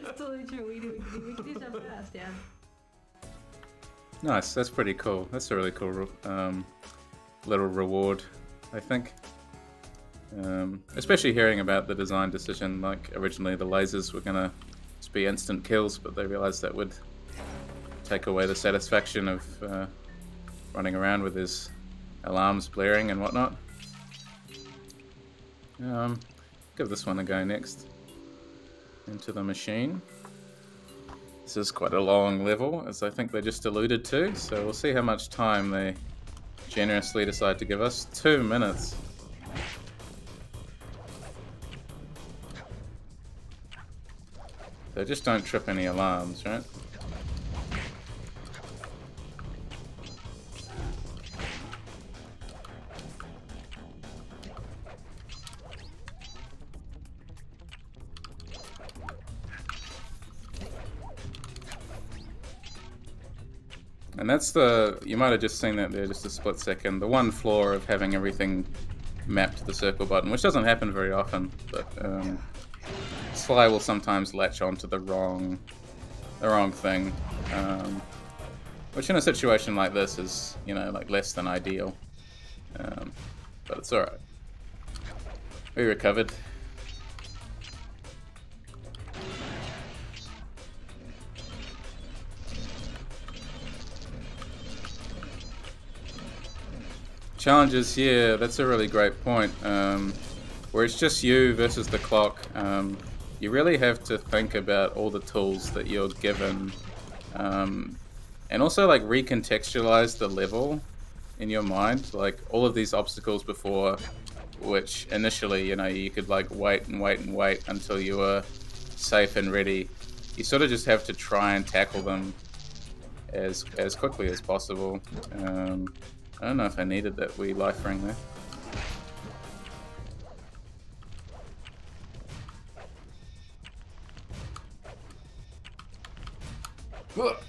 it's totally true. We could do stuff fast. Yeah. Nice. That's pretty cool. That's a really cool little reward, I think. Especially hearing about the design decision, like originally the lasers were gonna just be instant kills, but they realized that would take away the satisfaction of running around with his alarms blaring and whatnot. Give this one a go next. Into the machine. This is quite a long level, as I think they just alluded to, so we'll see how much time they generously decide to give us. 2 minutes. So just don't trip any alarms, right? And that's you might have just seen that there just a split second, the one flaw of having everything mapped to the circle button, which doesn't happen very often, but SLY will sometimes latch onto the wrong thing, which in a situation like this is, like less than ideal, but it's alright. We recovered. Challenges, yeah, that's a really great point. Where it's just you versus the clock, you really have to think about all the tools that you're given, and also like recontextualize the level in your mind. Like all of these obstacles before, which initially, you could like wait and wait and wait until you were safe and ready. You sort of just have to try and tackle them as quickly as possible. I don't know if I needed that wee life ring there. But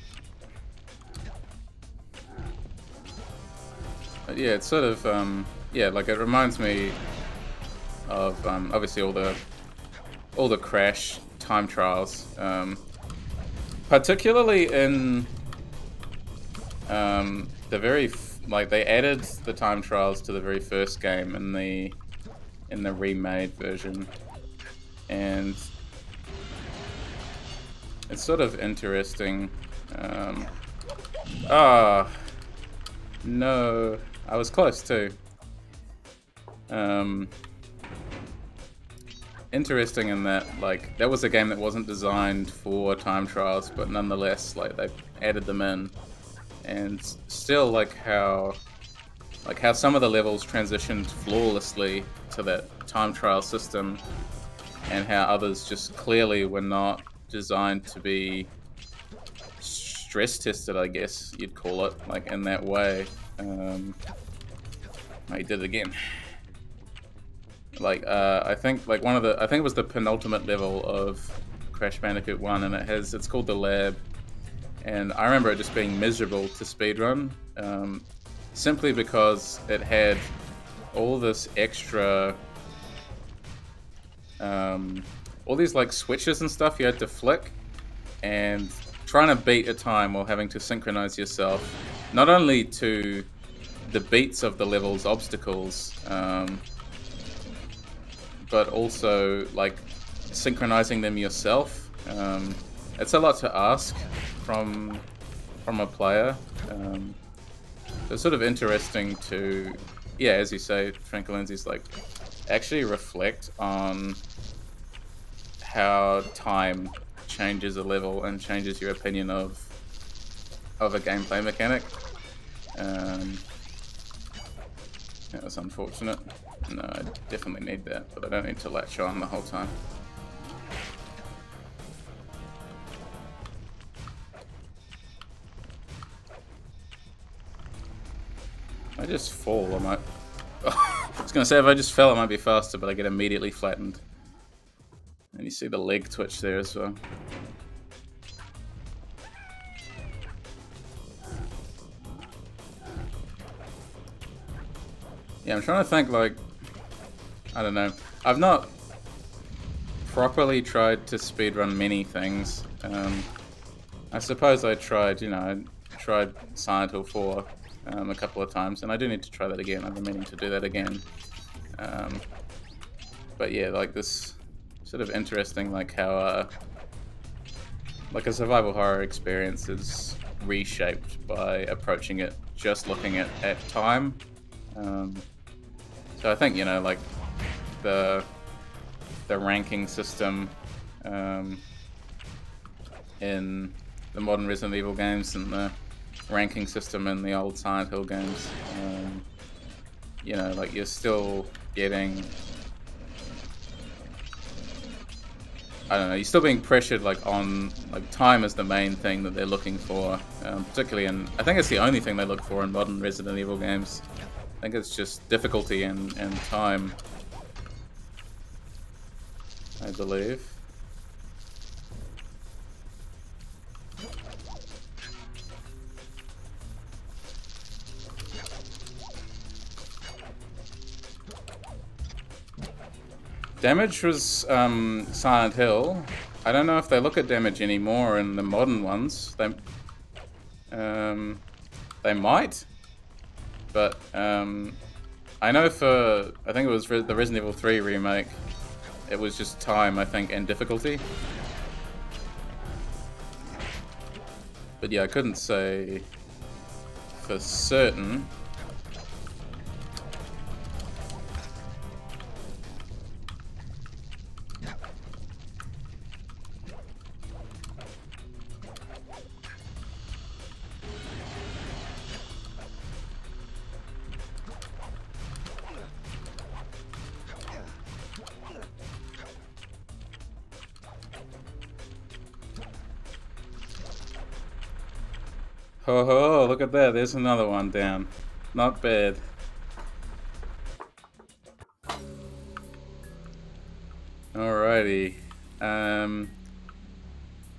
yeah, it's sort of, like it reminds me of obviously all the Crash time trials, particularly in the very they added the time trials to the very first game in the remade version, and it's sort of interesting. No, I was close too. Interesting in that, like, that was a game that wasn't designed for time trials, but nonetheless, like, they added them in, and still, like how some of the levels transitioned flawlessly to that time trial system, and how others just clearly were not designed to be stress tested, I guess you'd call it, like, in that way. I did it again. Like, I think like I think it was the penultimate level of Crash Bandicoot 1, and it's called the Lab, and I remember it just being miserable to speedrun, simply because it had all this extra, all these like switches and stuff you had to flick, and trying to beat a time while having to synchronize yourself, not only to the beats of the level's obstacles, but also like synchronizing them yourself. It's a lot to ask from a player. It's sort of interesting to, yeah, as you say, Tranquilenzi's, like, actually reflect on how time changes a level and changes your opinion of a gameplay mechanic. That was unfortunate. No, I definitely need that, but I don't need to latch on the whole time. If I just fall, I might... I was going to say, if I just fell, I might be faster, but I get immediately flattened. And you see the leg twitch there as well. Yeah, I'm trying to think, like, I don't know. I've not properly tried to speedrun many things. I suppose I tried, you know, I tried Silent Hill 4 a couple of times, and I do need to try that again. I've been meaning to do that again. But yeah, like, this sort of interesting, like, how like a survival horror experience is reshaped by approaching it just looking at time. So I think, you know, like, the ranking system in the modern Resident Evil games and the ranking system in the old Silent Hill games, you know, like, you're still getting, I don't know, you're still being pressured, like, on, like, time is the main thing that they're looking for, particularly in, I think it's the only thing they look for in modern Resident Evil games. I think it's just difficulty and time, I believe. Damage was Silent Hill. I don't know if they look at damage anymore in the modern ones. They might. But, I know for, I think it was the Resident Evil 3 remake, it was just time, I think, and difficulty. But yeah, I couldn't say for certain. Ho ho, look at that, there's another one down. Not bad. Alrighty.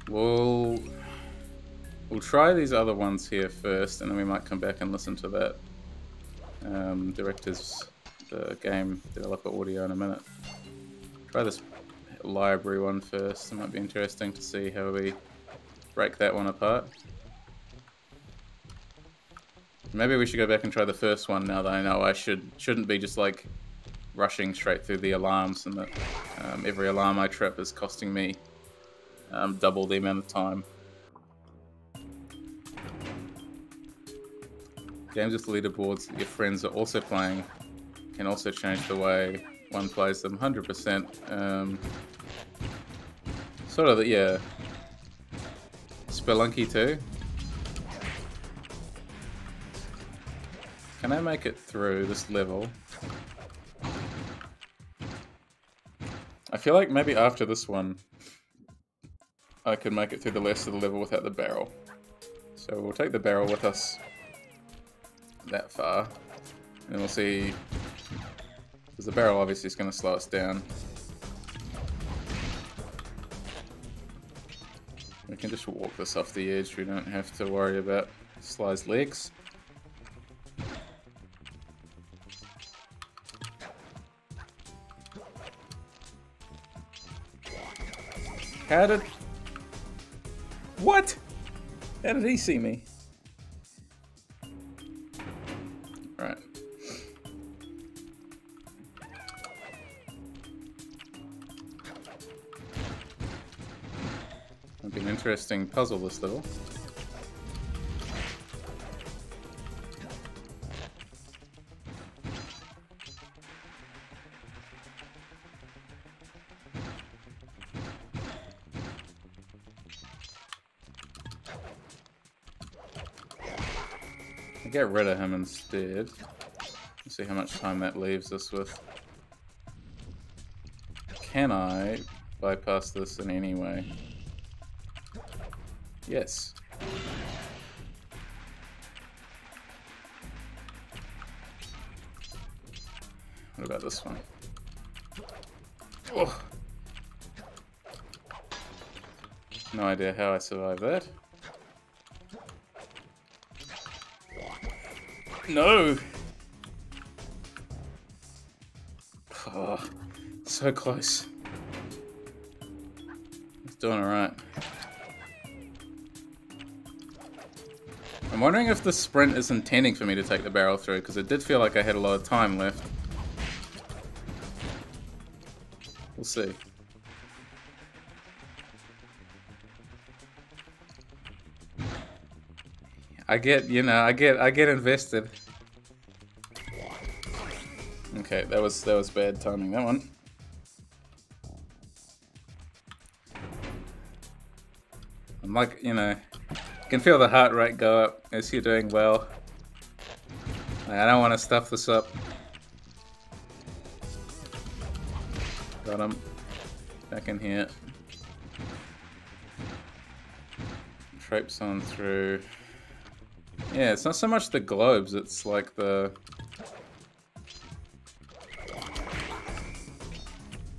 We'll try these other ones here first, and then we might come back and listen to that the game developer audio in a minute. Try this library one first. It might be interesting to see how we break that one apart. Maybe we should go back and try the first one now that I know I shouldn't be just, like, rushing straight through the alarms, and that every alarm I trip is costing me double the amount of time. Games with leaderboards that your friends are also playing. can also change the way one plays them. 100%. Sort of, yeah. Spelunky too. Can I make it through this level? I feel like maybe after this one, I could make it through the rest of the level without the barrel. So we'll take the barrel with us that far, and we'll see, because the barrel obviously is going to slow us down. We can just walk this off the edge, we don't have to worry about SLY's legs. How did... What? How did he see me? Right. It'll be an interesting puzzle this level. Get rid of him instead. Let's see how much time that leaves us with. Can I bypass this in any way? Yes. What about this one? Oh. No idea how I survived that. No! Oh, so close. It's doing alright. I'm wondering if the sprint is intending for me to take the barrel through, because it did feel like I had a lot of time left. We'll see. I get, you know, I get invested. Okay, that was bad timing, that one. I'm like, you know, you can feel the heart rate go up as you're doing well. Like, I don't want to stuff this up. Got him. Back in here. Traipse on through. Yeah, it's not so much the globes, it's like the...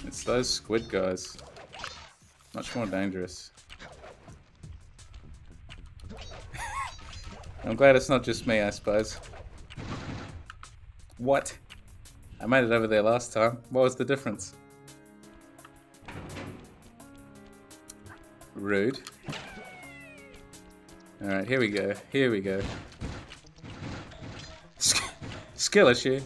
It's those squid guys. Much more dangerous. I'm glad it's not just me, I suppose. What? I made it over there last time. What was the difference? Rude. Alright, here we go. Here we go. Skill issue.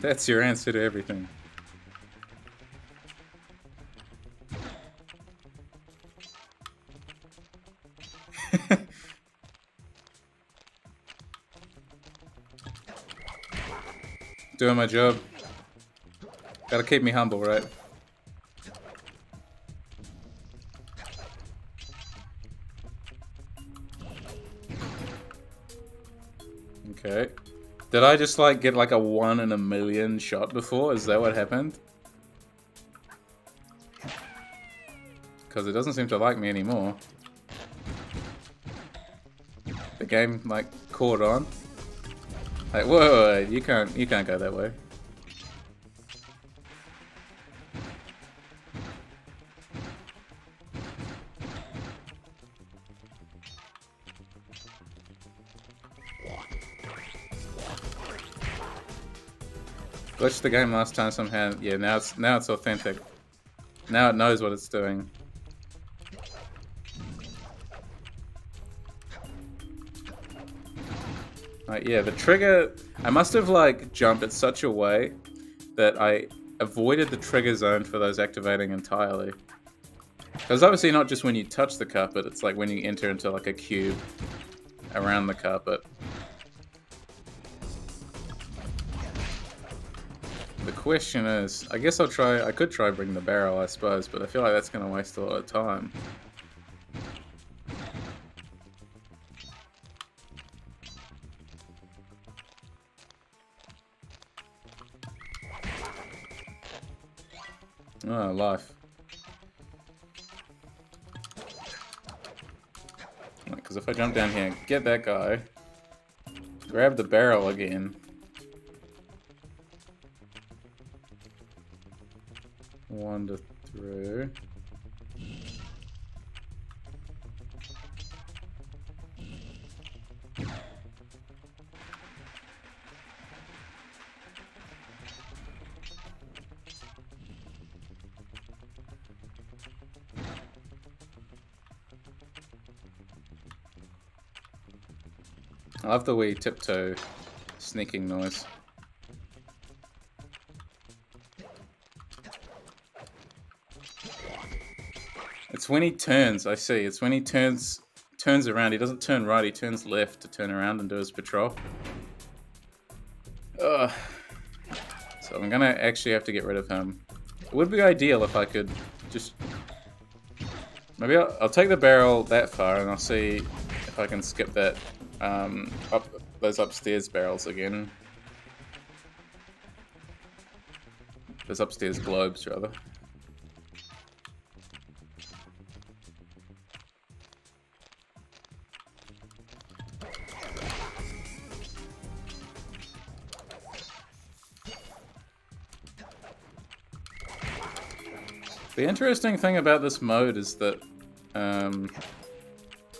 That's your answer to everything. Doing my job. Gotta keep me humble, right? Okay. Did I just like get like a 1 in a million shot before? Is that what happened? Because it doesn't seem to like me anymore. The game like caught on. Like, whoa, you can't go that way. Glitched the game last time somehow. Yeah, now it's authentic. Now it knows what it's doing. Yeah, the trigger... I must have, like, jumped in such a way that I avoided the trigger zone for those activating entirely. Because obviously not just when you touch the carpet, it's like when you enter into, like, a cube. around the carpet. The question is, I guess I could try bring the barrel, I suppose, but I feel like that's going to waste a lot of time. Oh, life. Because if I jump down here and get that guy, grab the barrel again. Wander through. I love the wee tiptoe sneaking noise. It's when he turns, I see. It's when he turns around. He doesn't turn right, he turns left to turn around and do his patrol. Ugh. So I'm gonna actually have to get rid of him. It would be ideal if I could just... Maybe I'll take the barrel that far and I'll see if I can skip that, up those upstairs barrels again. Those upstairs globes, rather. The interesting thing about this mode is that,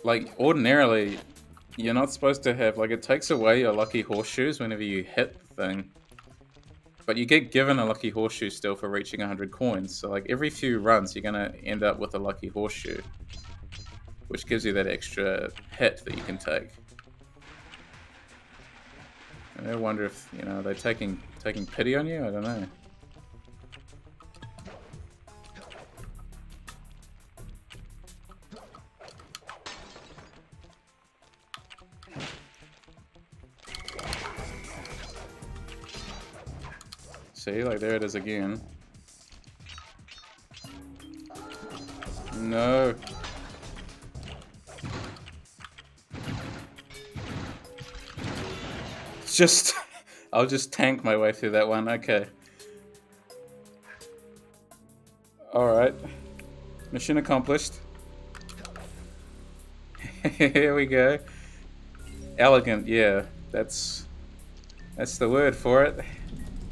like, ordinarily, you're not supposed to have, like, it takes away your lucky horseshoes whenever you hit the thing. But you get given a lucky horseshoe still for reaching 100 coins, so, like, every few runs you're gonna end up with a lucky horseshoe. Which gives you that extra hit that you can take. And I wonder if, you know, they're taking pity on you? I don't know. See, like there it is again. No. It's just, I'll just tank my way through that one, okay. Alright. Mission accomplished. Here we go. Elegant, yeah. That's the word for it.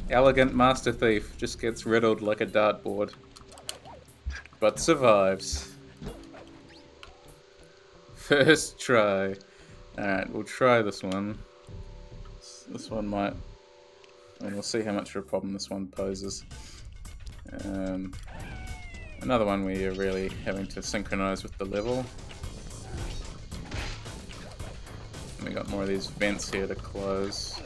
Elegant Master Thief just gets riddled like a dartboard. But survives. First try. Alright, we'll try this one. This one might... and we'll see how much of a problem this one poses. Another one where you're really having to synchronize with the level. And we got more of these vents here to close.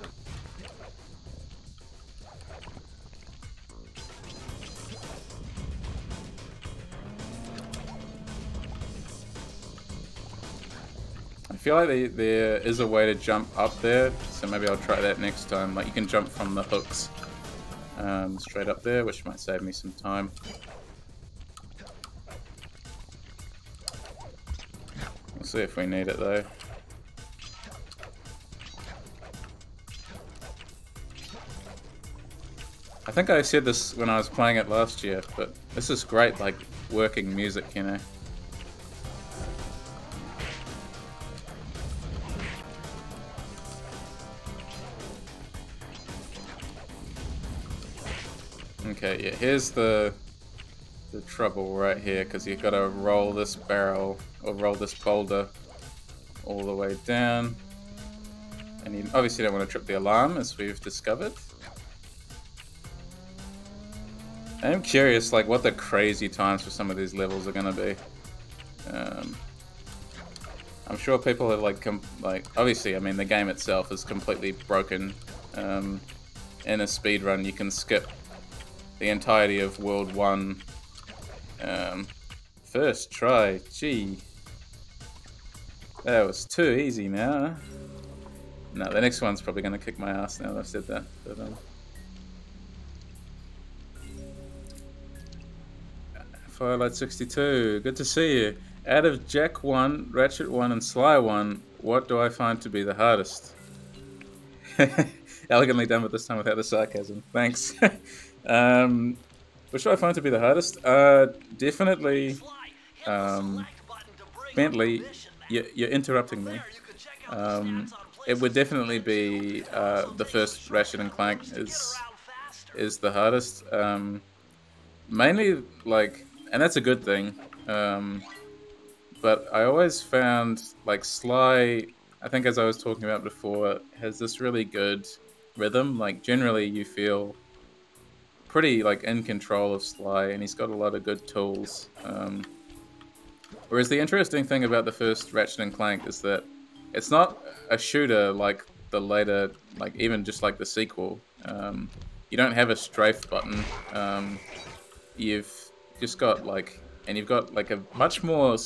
I feel like there is a way to jump up there, so maybe I'll try that next time. Like you can jump from the hooks straight up there, which might save me some time. We'll see if we need it though. I think I said this when I was playing it last year, but this is great, like working music, you know. Okay, yeah, here's the trouble right here, because you've got to roll this barrel, or roll this boulder all the way down. And you obviously don't want to trip the alarm, as we've discovered. I'm curious, like, what the crazy times for some of these levels are going to be. I'm sure people have, like, obviously, I mean, the game itself is completely broken. In a speedrun, you can skip the entirety of World 1. First try, gee. That was too easy now. No, the next one's probably going to kick my ass now that I've said that. But, Firelight 62, good to see you. Out of Jack 1, Ratchet 1, and Sly 1, what do I find to be the hardest? Elegantly done, but this time without the sarcasm. Thanks. What do I find to be the hardest? Definitely, Bentley, you're interrupting me. It would definitely be the first Ratchet and Clank is the hardest. Mainly, like, and that's a good thing. But I always found, like, Sly, I think as I was talking about before, has this really good rhythm. Like, generally you feel pretty, like, in control of Sly, and he's got a lot of good tools. Whereas the interesting thing about the first Ratchet and Clank is that it's not a shooter like the later, like, even just like the sequel. You don't have a strafe button. You've just got, like, and you've got, like, a much more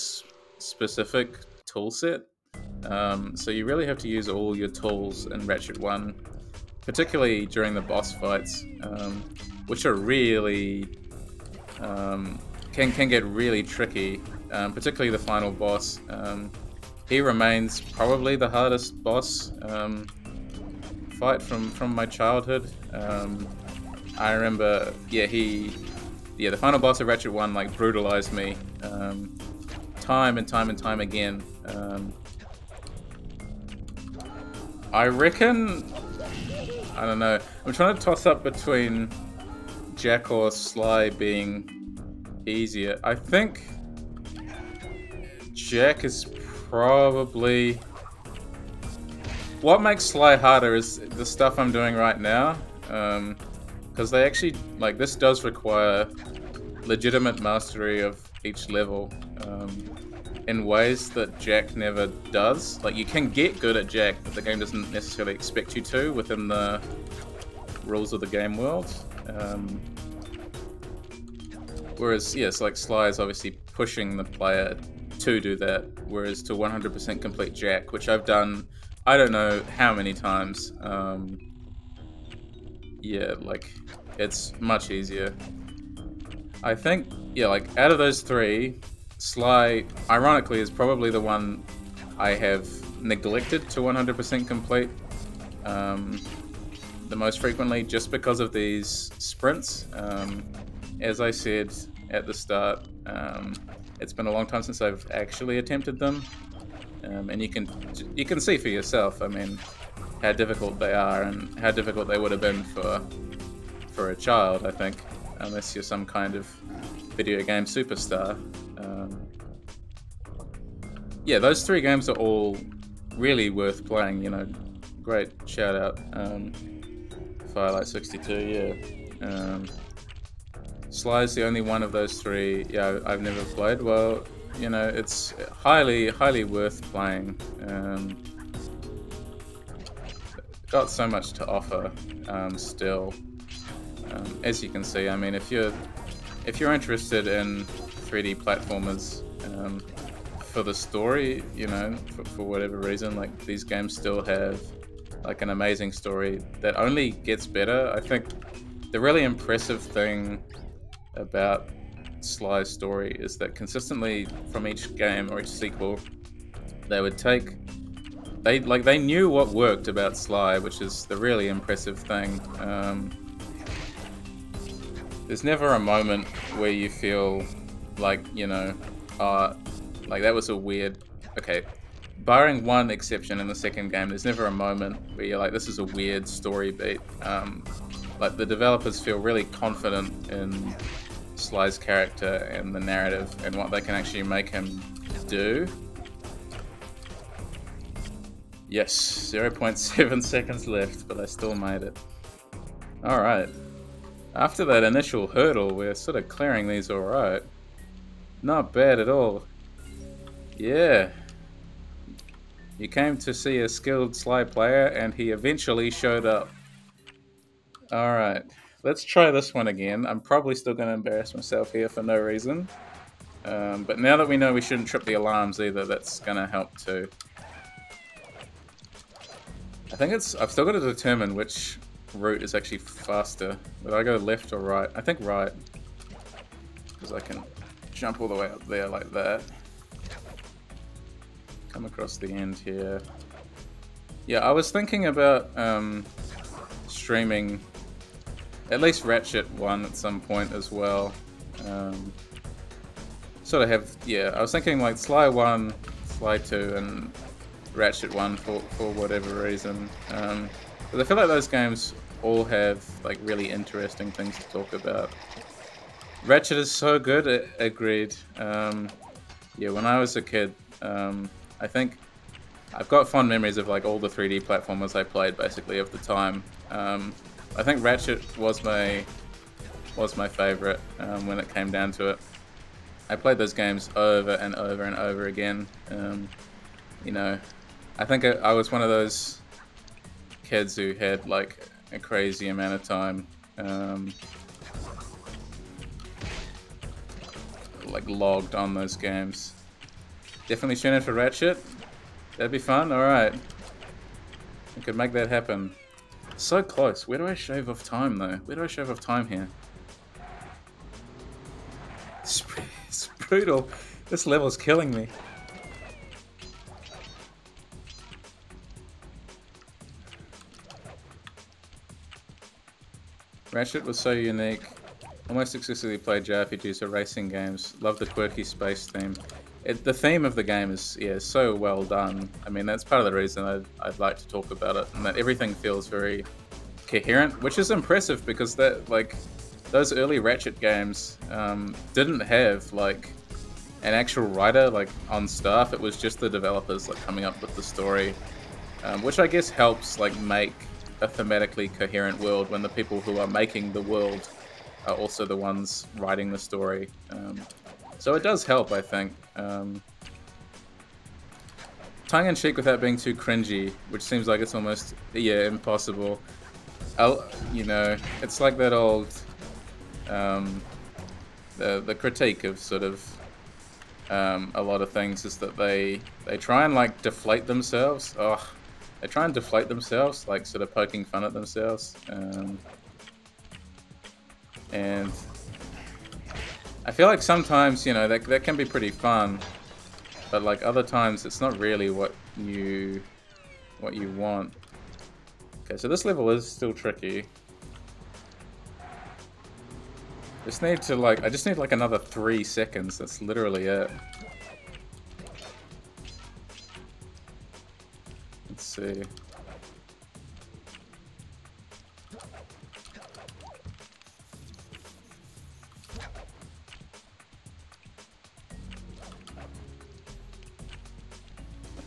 specific tool set. So you really have to use all your tools in Ratchet 1, particularly during the boss fights, which are really, can get really tricky, particularly the final boss. He remains probably the hardest boss fight from my childhood. I remember, the final boss of Ratchet 1, like, brutalized me time and time again. I reckon, I don't know, I'm trying to toss up between Jack or Sly being easier. I think Jack is probably... What makes Sly harder is the stuff I'm doing right now. Because they actually, like, this does require legitimate mastery of each level in ways that Jack never does. Like, you can get good at Jack, but the game doesn't necessarily expect you to within the rules of the game world. Whereas, yes, like, Sly is obviously pushing the player to do that, whereas to 100% complete Jack, which I've done, I don't know how many times. Yeah, like, it's much easier. I think, yeah, like, out of those three, Sly, ironically, is probably the one I have neglected to 100% complete the most frequently, just because of these sprints. As I said at the start, it's been a long time since I've actually attempted them, and you can see for yourself, I mean, how difficult they are and how difficult they would have been for a child, I think, unless you're some kind of video game superstar. Yeah, those three games are all really worth playing, you know. Great shout out, Firelight 62, yeah. Sly's the only one of those three, yeah, I've never played. Well, you know, it's highly worth playing. Got so much to offer still. As you can see, I mean, if you're interested in 3D platformers for the story, you know, for whatever reason, like, these games still have, like, an amazing story that only gets better. I think the really impressive thing about Sly's story is that consistently from each game or each sequel, they would take, they knew what worked about Sly, which is the really impressive thing. There's never a moment where you feel like, you know, like, that was a weird... Okay, barring one exception in the second game, there's never a moment where you're like, this is a weird story beat. Like, the developers feel really confident in Sly's character and the narrative and what they can actually make him do. Yes, 0.7 seconds left, but I still made it. Alright. After that initial hurdle, we're sort of clearing these alright. Not bad at all. Yeah. You came to see a skilled Sly player, and he eventually showed up. Alright. Let's try this one again. I'm probably still going to embarrass myself here for no reason. But now that we know we shouldn't trip the alarms either, that's gonna help too. I think I've still got to determine which route is actually faster. Whether I go left or right. I think right. Because I can jump all the way up there like that. Come across the end here. Yeah, I was thinking about streaming at least Ratchet 1 at some point as well. Sort of have, yeah, I was thinking like SLY 1, SLY 2, and Ratchet 1 for whatever reason. But I feel like those games all have like really interesting things to talk about. Ratchet is so good, agreed. Yeah, when I was a kid, I think I've got fond memories of like all the 3D platformers I played basically of the time. I think Ratchet was my favorite when it came down to it. I played those games over and over and over again. You know, I think I was one of those kids who had like a crazy amount of time like logged on those games. Definitely tune in for Ratchet. That'd be fun. Alright. I could make that happen. So close. Where do I shave off time though? Where do I shave off time here? It's brutal. This level's killing me. Ratchet was so unique. Almost exclusively played JRPGs or racing games. Love the quirky space theme. The theme of the game is, yeah, so well done. I mean, that's part of the reason I'd like to talk about it, and that everything feels very coherent, which is impressive because that, like, those early Ratchet games didn't have like an actual writer like on staff. It was just the developers like coming up with the story, which I guess helps like make a thematically coherent world when the people who are making the world are also the ones writing the story. So it does help, I think. Tongue-in-cheek without being too cringy, which seems like it's almost, yeah, impossible. You know, it's like that old, the critique of sort of a lot of things is that they try and like deflate themselves. Oh, they try and deflate themselves, like sort of poking fun at themselves. And I feel like sometimes, you know, that can be pretty fun, but like other times it's not really what you want. Okay, so this level is still tricky. I just need like another 3 seconds. That's literally it. Let's see.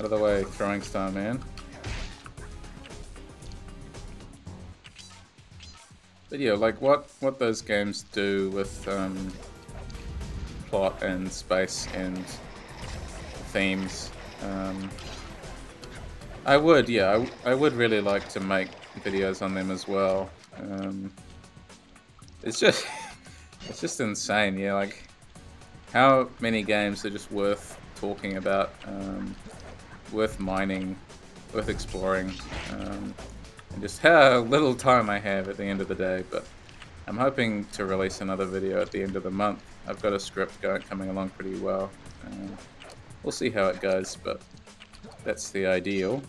Out of the way, throwing star man. But yeah, like what those games do with plot and space and themes. I would really like to make videos on them as well. It's just insane, yeah. Like how many games are just worth talking about, worth mining, worth exploring. And just how little time I have at the end of the day, but I'm hoping to release another video at the end of the month. I've got a script coming along pretty well. We'll see how it goes, but that's the ideal.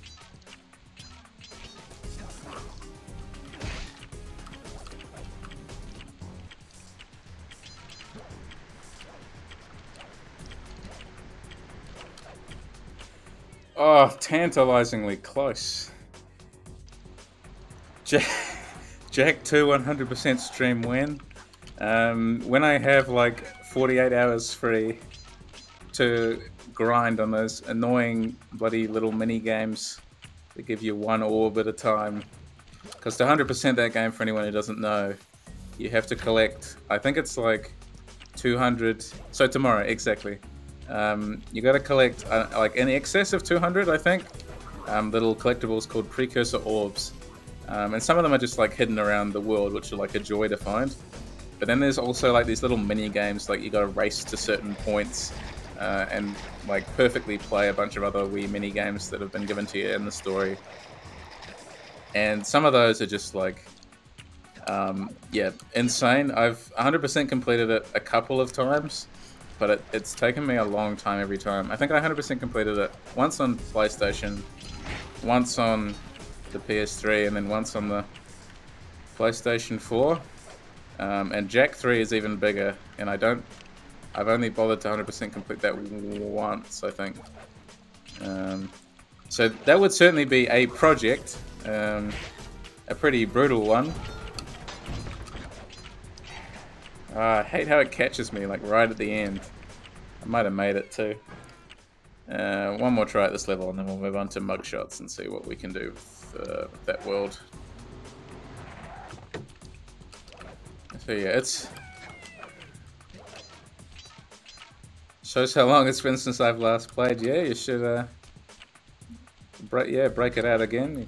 Oh, tantalizingly close. Jack 2 100% stream win. When I have like 48 hours free to grind on those annoying bloody little mini games that give you 1 orb at a time. Because to 100% that game, for anyone who doesn't know, you have to collect, I think it's like 200, so tomorrow, exactly. You gotta collect like in excess of 200, I think, little collectibles called precursor orbs. And some of them are just like hidden around the world, which are like a joy to find. But then there's also like these little mini games, like you got to race to certain points and like perfectly play a bunch of other wee mini games that have been given to you in the story. And some of those are just like, yeah, insane. I've 100% completed it a couple of times, but it's taken me a long time every time. I think I 100% completed it once on PlayStation, once on the PS3, and then once on the PlayStation 4. And Jack 3 is even bigger, and I've only bothered to 100% complete that once, I think. So that would certainly be a project, a pretty brutal one. I hate how it catches me, like right at the end. I might have made it too. One more try at this level, and then we'll move on to mugshots and see what we can do with that world. So yeah, it's shows how long it's been since I've last played. Yeah, you should break it out again. You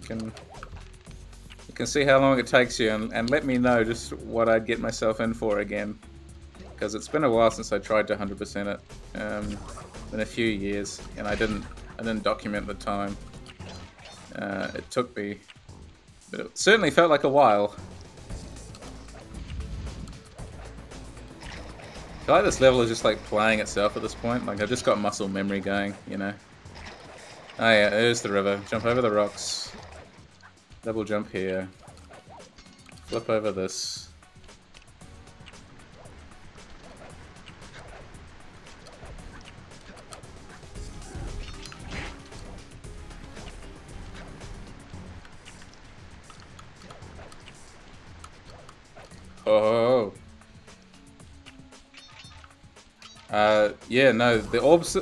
can see how long it takes you, and let me know just what I'd get myself in for again, because it's been a while since I tried to 100% it. Been a few years, and I didn't document the time. It took me, but it certainly felt like a while. I feel like this level is just like playing itself at this point. Like I've just got muscle memory going, you know. Oh yeah, there's the river. Jump over the rocks. Double jump here. Flip over this. Oh. Yeah, no, the orbs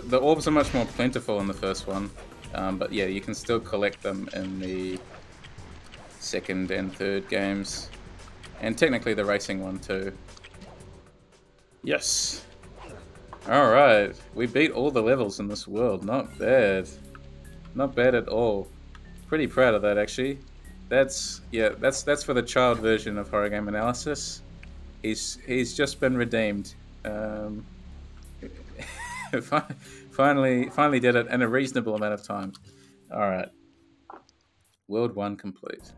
are much more plentiful in the first one, but yeah, you can still collect them in the second and third games, and technically the racing one too. Yes. All right, we beat all the levels in this world. Not bad, not bad at all. Pretty proud of that actually. That's for the child version of Horror Game Analysis. He's just been redeemed. Finally did it in a reasonable amount of time. Alright. World 1 complete.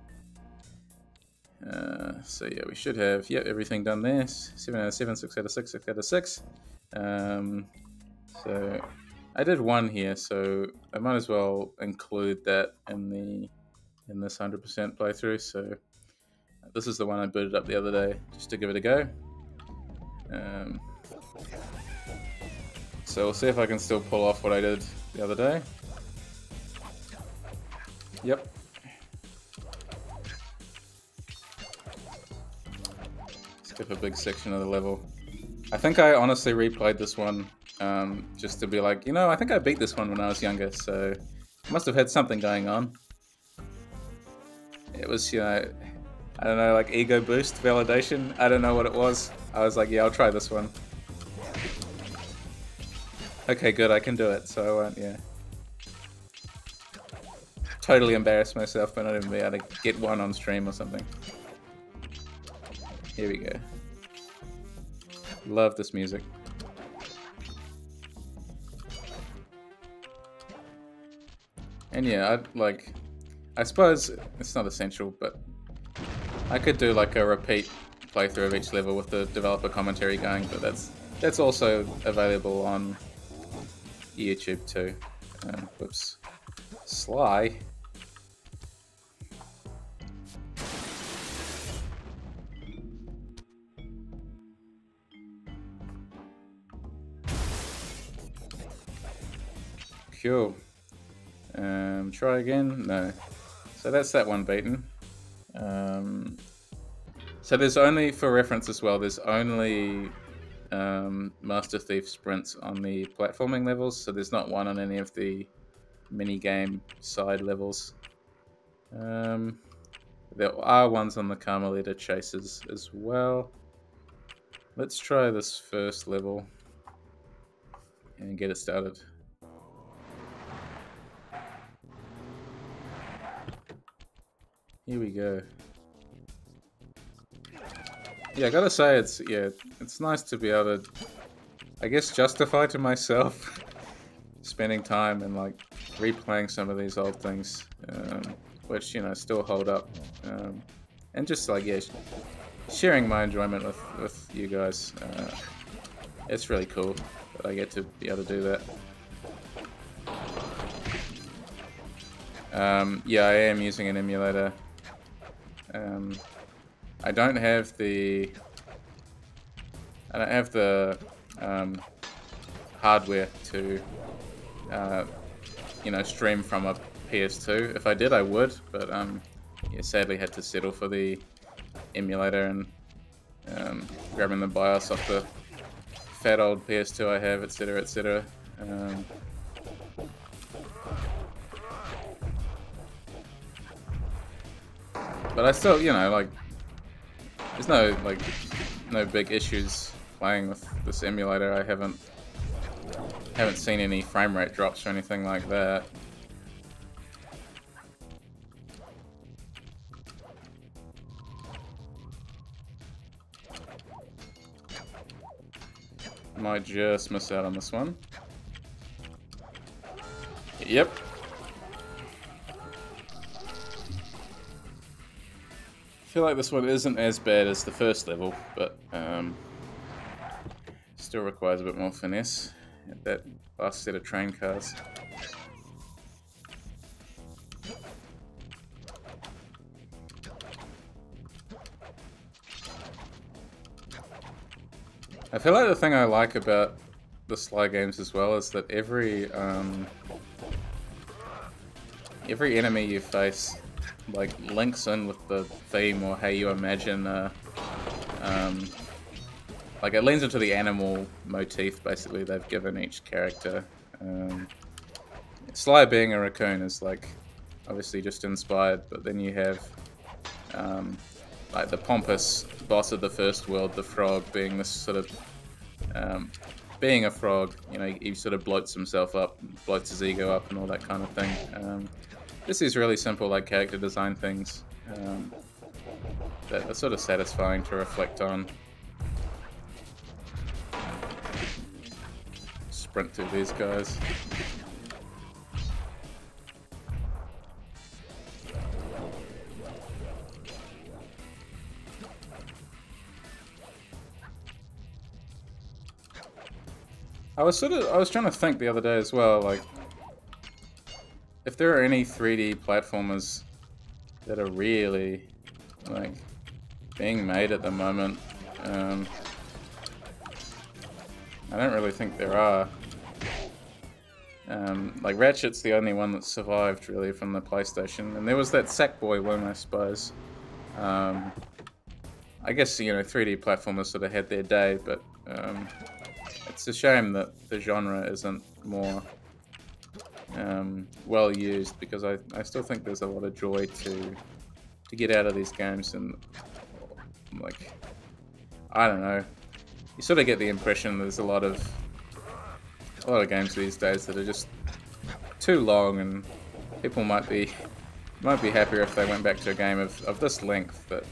So yeah, we should have everything done there. 7 out of 7, 6 out of 6, 6 out of 6. So I did 1 here, so I might as well include that in this 100% playthrough. So this is the one I booted up the other day just to give it a go. So we'll see if I can still pull off what I did the other day. Yep. Skip a big section of the level. I think I honestly replayed this one just to be like, you know, I think I beat this one when I was younger, so I must have had something going on. It was, you know, I don't know, like ego boost, validation. I don't know what it was. I was like, yeah, I'll try this one. Okay, good, I can do it, so I won't, yeah. Totally embarrass myself by not even be able to get 1 on stream or something. Here we go. Love this music. And yeah, I suppose it's not essential, but I could do like a repeat playthrough of each level with the developer commentary going, but that's also available on YouTube too. Whoops. SLY. Cool. Try again? No. So that's that one beaten. So there's only, for reference as well, there's only Master Thief sprints on the platforming levels, so there's not one on any of the mini-game side levels. There are ones on the Carmelita chases as well. Let's try this first level and get it started. Here we go. Yeah, I gotta say, it's nice to be able to, I guess, justify to myself spending time and like replaying some of these old things, which still hold up, and just like sharing my enjoyment with you guys. It's really cool that I get to be able to do that. Yeah, I am using an emulator. I don't have the hardware to stream from a PS2. If I did, I would, but yeah, sadly had to settle for the emulator and grabbing the BIOS off the fat old PS2 I have, etc., etc. But I still, like, there's no big issues playing with this emulator. I haven't seen any frame rate drops or anything like that. Might just miss out on this one. Yep. I feel like this one isn't as bad as the first level, but still requires a bit more finesse. That last set of train cars. I feel like the thing I like about the SLY games as well is that every enemy you face like links in with the theme or how you imagine like it leans into the animal motif basically they've given each character. SLY being a raccoon is like obviously just inspired, but then you have like the pompous boss of the first world, the frog, being this sort of being a frog, he sort of bloats himself up, bloats his ego up and all that kind of thing. Just these really simple like character design things that are sort of satisfying to reflect on. Sprint through these guys. I was trying to think the other day as well, like if there are any 3D platformers that are really like being made at the moment. I don't really think there are. Like Ratchet's the only one that survived really from the PlayStation, and there was that Sackboy one, I suppose. I guess 3D platformers sort of had their day, but it's a shame that the genre isn't more well used, because I still think there's a lot of joy to get out of these games, and like I don't know, you sort of get the impression there's a lot of games these days that are just too long, and people might be happier if they went back to a game of this length that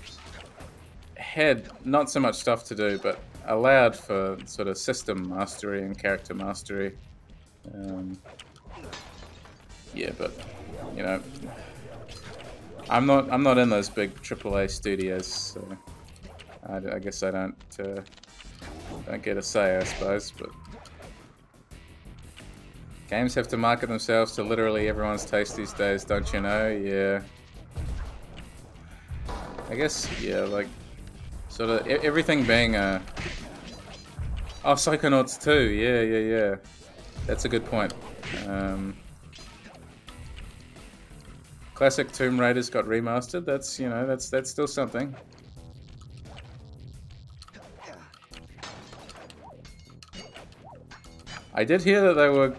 had not so much stuff to do, but allowed for sort of system mastery and character mastery. Yeah, but I'm not in those big AAA studios, so I guess I don't get a say, I suppose. But games have to market themselves to literally everyone's taste these days, don't you know? Yeah. I guess, yeah, like sort of everything being a... Oh, Psychonauts 2, yeah. That's a good point. Classic Tomb Raiders got remastered. That's that's still something. I did hear that they were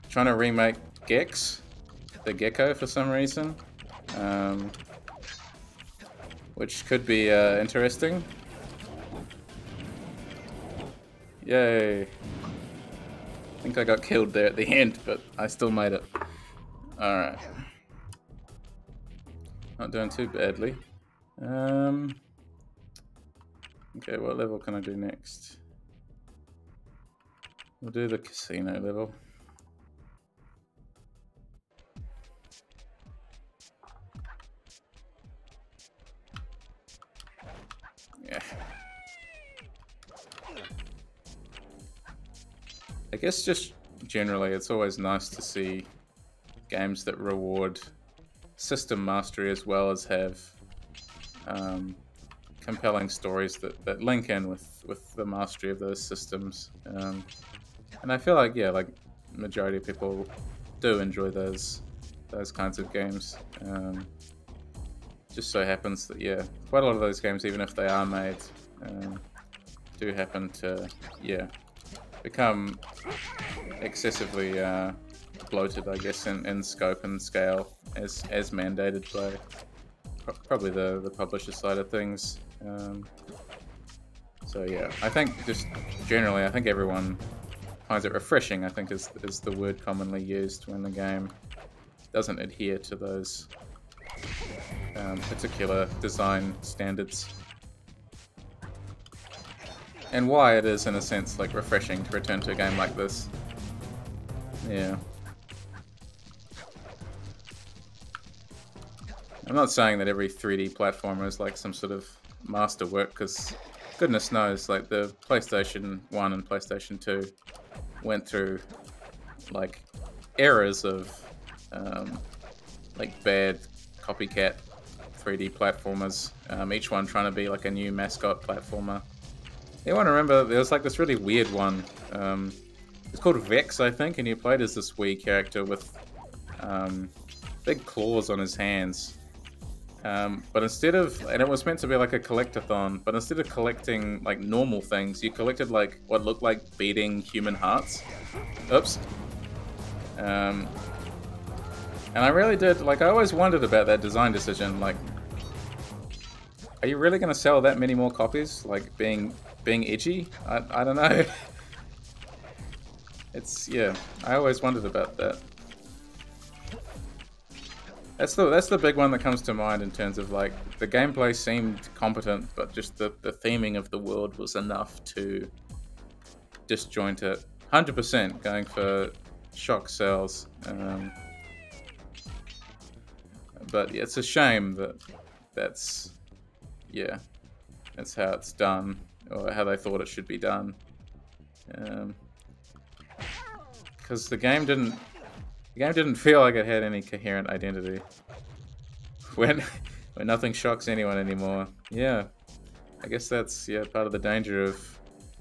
trying to remake Gex, the gecko, for some reason, which could be interesting. Yay! I think I got killed there at the end, but I still made it. All right. Not doing too badly. Okay, what level can I do next? We'll do the casino level. Yeah. I guess just generally, it's always nice to see games that reward system mastery as well as have compelling stories that link in with the mastery of those systems. And I feel like, yeah, like majority of people do enjoy those kinds of games. Just so happens that, yeah, quite a lot of those games, even if they are made, do happen to, yeah, become excessively bloated, I guess, in scope and scale as mandated by probably the publisher side of things. So yeah, I think just generally, I think everyone finds it refreshing, I think is the word commonly used when the game doesn't adhere to those particular design standards. And why it is, in a sense, like refreshing to return to a game like this. Yeah. I'm not saying that every 3D platformer is like some sort of masterwork, because goodness knows, like the PlayStation 1 and PlayStation 2 went through like eras of like bad copycat 3D platformers, each one trying to be like a new mascot platformer. You want to remember, there was like this really weird one. It's called Vex, I think, and you played as this Wii character with big claws on his hands. But instead of, and it was meant to be like a collectathon, but instead of collecting like normal things, you collected like what looked like beating human hearts. Oops. And I really did, like, I always wondered about that design decision. Like, are you really going to sell that many more copies? Like, being edgy? I don't know. It's, yeah, I always wondered about that. That's the big one that comes to mind in terms of, like, the gameplay seemed competent, but just the theming of the world was enough to disjoint it. 100% going for shock sales. But it's a shame that that's how it's done, or how they thought it should be done. Because the game didn't feel like it had any coherent identity. When nothing shocks anyone anymore. Yeah, I guess that's part of the danger of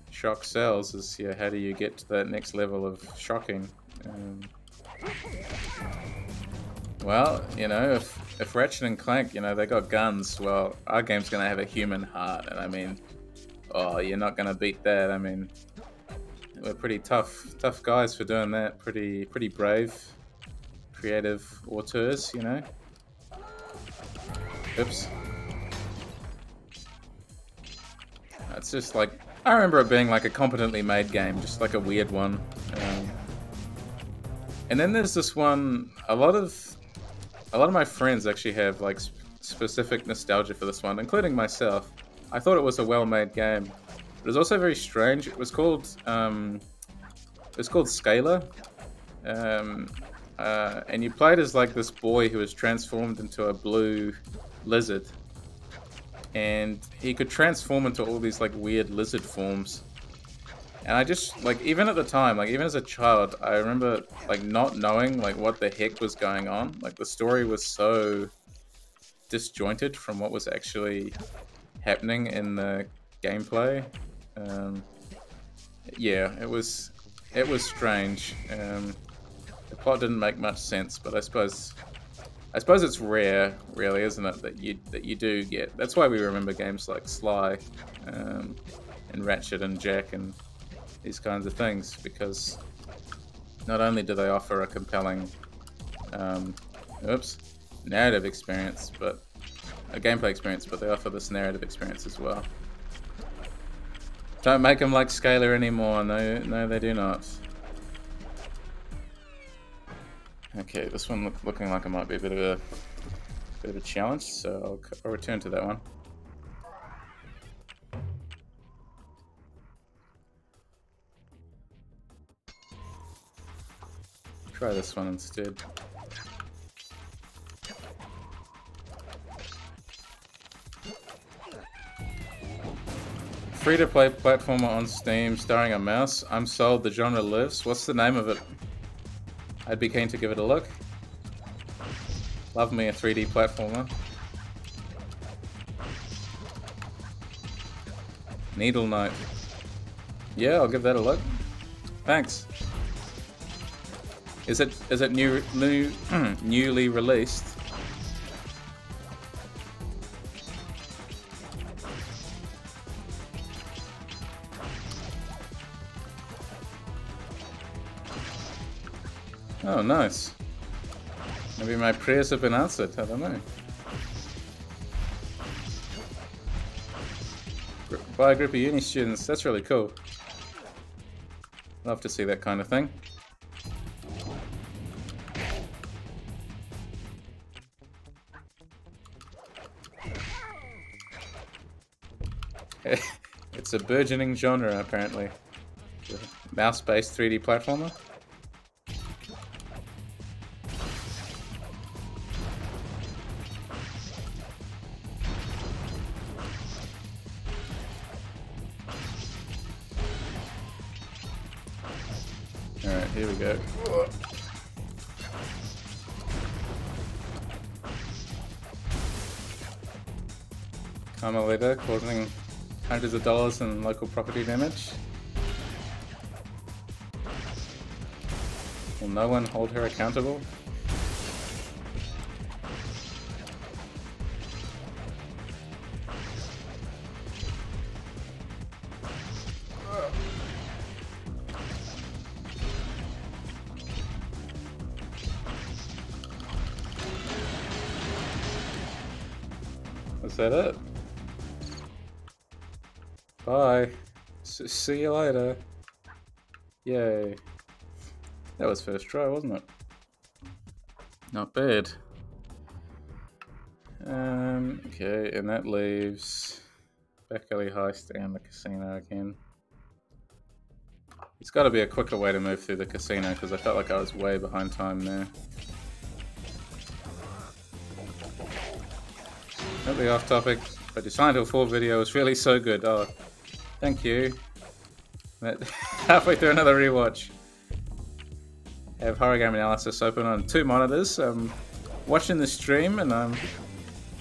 shock sales is how do you get to that next level of shocking. Well, if Ratchet and Clank, they got guns, well, our game's gonna have a human heart, and I mean, oh, you're not gonna beat that. I mean, we're pretty tough guys for doing that. Pretty brave, creative auteurs, Oops. It's just like, I remember it being like a competently made game, just like a weird one. And then there's this one, a lot of my friends actually have like specific nostalgia for this one, including myself. I thought it was a well-made game, but it was also very strange. It was called Scalar, and you played as like this boy who was transformed into a blue lizard, and he could transform into all these like weird lizard forms. And I just, like, even at the time, like, even as a child, I remember, like, not knowing, like, what the heck was going on. Like, the story was so disjointed from what was actually happening in the gameplay. Yeah, it was strange. The plot didn't make much sense, but I suppose it's rare, really, isn't it, that you do get. That's why we remember games like SLY, and Ratchet and Jack and these kinds of things, because not only do they offer a compelling narrative experience, but a gameplay experience, but they offer this narrative experience as well. Don't make them like Scalar anymore. No, they do not. Okay, this one looking like it might be a bit of a challenge, so I'll return to that one. try this one instead. Free-to-play platformer on Steam starring a mouse. I'm sold, the genre lives. What's the name of it? I'd be keen to give it a look. Love me a 3D platformer. Needle Knight. Yeah, I'll give that a look. Thanks. Is it newly released? Oh, nice. Maybe my prayers have been answered. I don't know. By a group of uni students. That's really cool. Love to see that kind of thing. It's a burgeoning genre, apparently. Mouse-based 3D platformer. Alright, here we go. Carmelita causing hundreds of dollars in local property damage. Will no one hold her accountable? Is that it? Bye. See you later. Yay. That was first try, wasn't it? Not bad. Okay, and that leaves Back Alley Heist and the casino again. It's got to be a quicker way to move through the casino because I felt like I was way behind time there. Totally off topic, but your Silent Hill 4 video was really so good. Oh, thank you. Halfway through another rewatch. I have horror game analysis open on 2 monitors. I'm watching the stream, and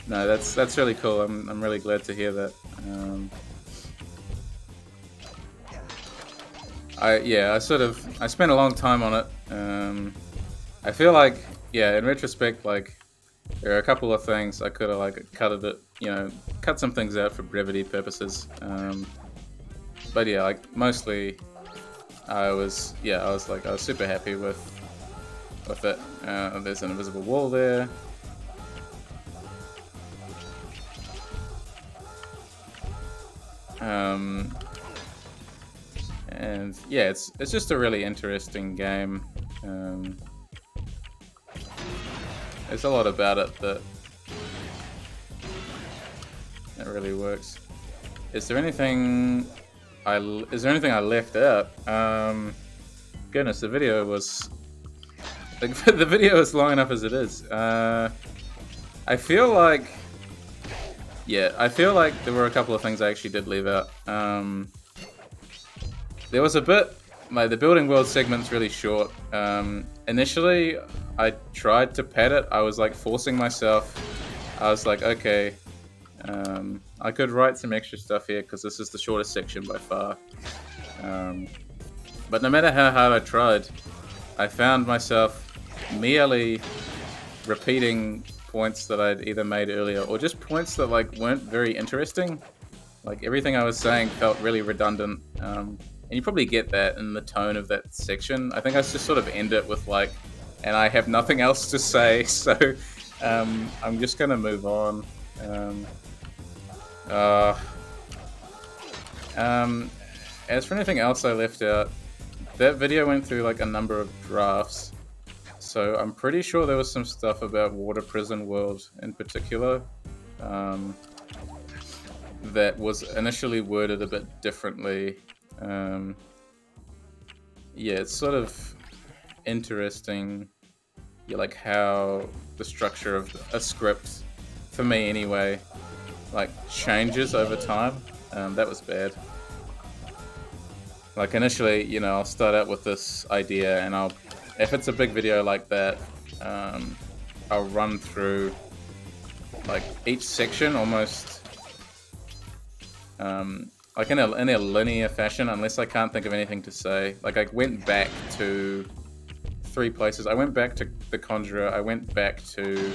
no, that's really cool. I'm really glad to hear that. I spent a long time on it. I feel like, yeah, in retrospect, like, there are a couple of things I could have like cut some things out for brevity purposes. But yeah, like mostly, I was super happy with it. There's an invisible wall there. And yeah, it's just a really interesting game. There's a lot about it that really works. Is there anything I left out? Goodness, the video is long enough as it is. I feel like there were a couple of things I actually did leave out. There was a bit, like the building world segment's really short. Initially, I tried to pad it. I was like forcing myself. I was like, okay, I could write some extra stuff here because this is the shortest section by far. But no matter how hard I tried, I found myself merely repeating points that I'd either made earlier or just points that like weren't very interesting. Like everything I was saying felt really redundant. And you probably get that in the tone of that section. I think I just sort of end it with like, and I have nothing else to say, so I'm just gonna move on. As for anything else I left out, that video went through like a number of drafts, so I'm pretty sure there was some stuff about Water Prison World in particular that was initially worded a bit differently. Yeah, it's sort of interesting, yeah, like how the structure of a script, for me anyway, like changes over time. That was bad. Like initially, you know, I'll start out with this idea, and if it's a big video like that, I'll run through like each section almost like in a linear fashion, unless I can't think of anything to say. Like I went back to 3 places. I went back to The Conjurer. I went back to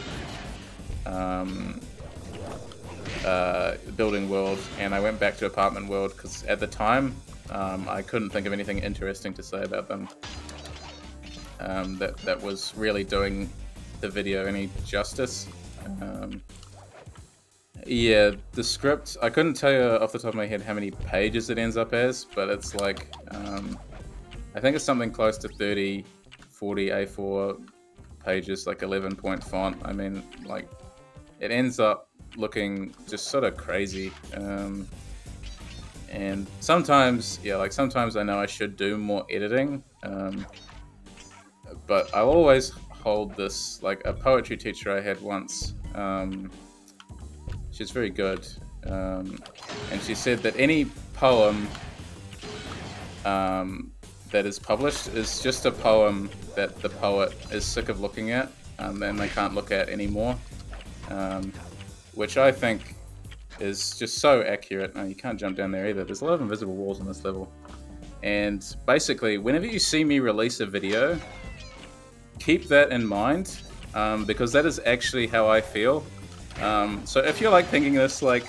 Building World, and I went back to Apartment World because at the time I couldn't think of anything interesting to say about them that was really doing the video any justice. Yeah, the script, I couldn't tell you off the top of my head how many pages it ends up as, but it's like, I think it's something close to 30, 40 A4 pages, like 11-point font. I mean, like, it ends up looking just sort of crazy. And sometimes, yeah, like sometimes I know I should do more editing, but I'll always hold this, like a poetry teacher I had once, she's very good, and she said that any poem that is published is just a poem that the poet is sick of looking at, and they can't look at anymore, which I think is just so accurate. Oh, you can't jump down there either. There's a lot of invisible walls on this level. And basically, whenever you see me release a video, keep that in mind, because that is actually how I feel. So if you're like thinking this, like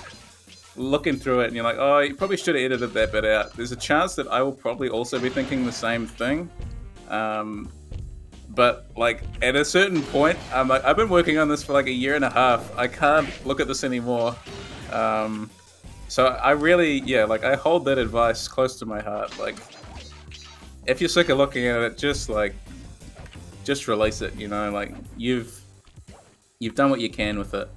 looking through it and you're like, oh, you probably should have edited that bit out, there's a chance that I will probably also be thinking the same thing. But like at a certain point, I'm like, I've been working on this for like a year and a half. I can't look at this anymore. So I really, yeah, like I hold that advice close to my heart. Like if you're sick of looking at it, just release it, you know, like you've done what you can with it.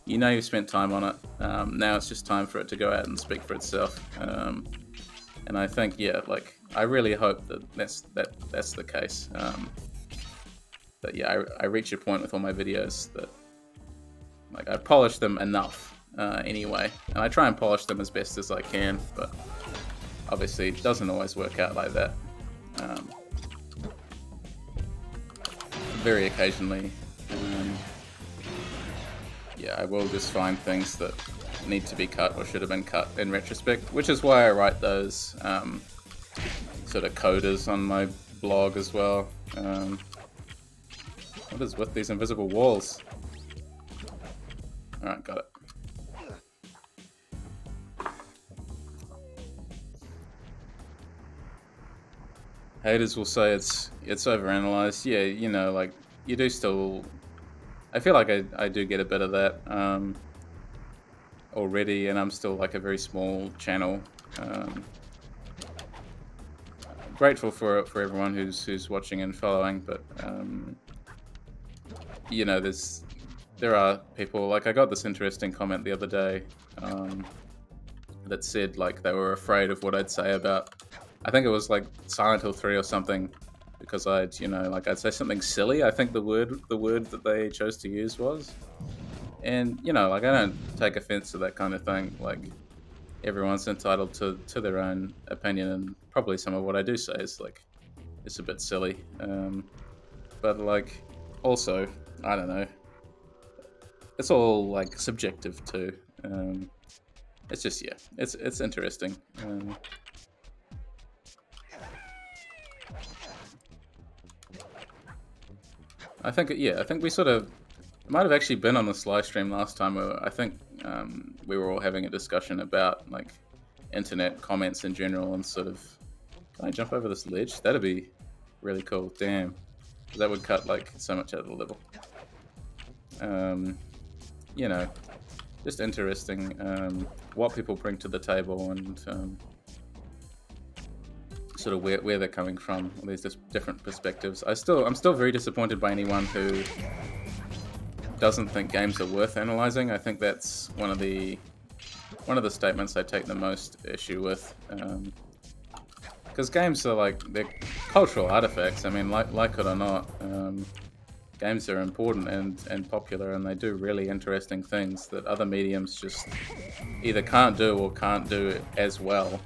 You know you've spent time on it. Now it's just time for it to go out and speak for itself. And I think, yeah, like I really hope that that's the case. But yeah, I reach a point with all my videos that like I polish them enough anyway, and I try and polish them as best as I can. But obviously, it doesn't always work out like that. Very occasionally. Yeah, I will just find things that need to be cut or should have been cut in retrospect, which is why I write those sort of coders on my blog as well. What is with these invisible walls? Alright, got it. Haters will say it's overanalyzed. Yeah, you know, like you do still. I feel like I do get a bit of that already, and I'm still like a very small channel. Grateful for everyone who's watching and following, but you know, there are people, like I got this interesting comment the other day that said like they were afraid of what I'd say about, I think it was like Silent Hill 3 or something, because I'd, you know, like I'd say something silly, I think the word that they chose to use was. And, you know, like I don't take offense to that kind of thing. Like everyone's entitled to their own opinion, and probably some of what I do say is like, it's a bit silly. But like, also, I don't know. It's all like subjective too. It's just, yeah, it's interesting. I think, yeah, I think we sort of, it might have actually been on the SLY stream last time where I think we were all having a discussion about like internet comments in general and sort of, can I jump over this ledge? That'd be really cool. Damn. That would cut like so much out of the level. You know, just interesting what people bring to the table and sort of where they're coming from. These different perspectives. I'm still very disappointed by anyone who doesn't think games are worth analyzing. I think that's one of the statements I take the most issue with. Because games are like, they're cultural artifacts. I mean, like it or not, games are important and popular, and they do really interesting things that other mediums just either can't do or can't do as well.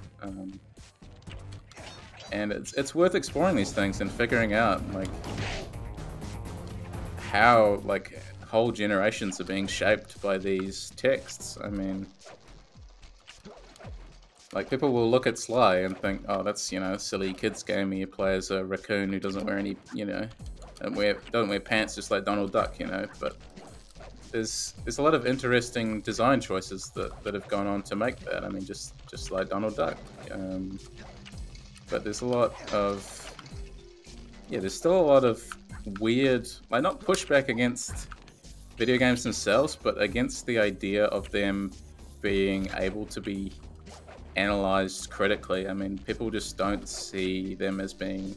And it's worth exploring these things and figuring out like how like whole generations are being shaped by these texts. I mean, like people will look at SLY and think, oh, that's, you know, a silly kids game where you play as a raccoon who doesn't wear any, you know, don't wear pants just like Donald Duck, you know. But there's a lot of interesting design choices that have gone on to make that. I mean, just like Donald Duck. But there's a lot of, yeah, there's still a lot of weird, like not pushback against video games themselves, but against the idea of them being able to be analyzed critically. I mean, people just don't see them as being,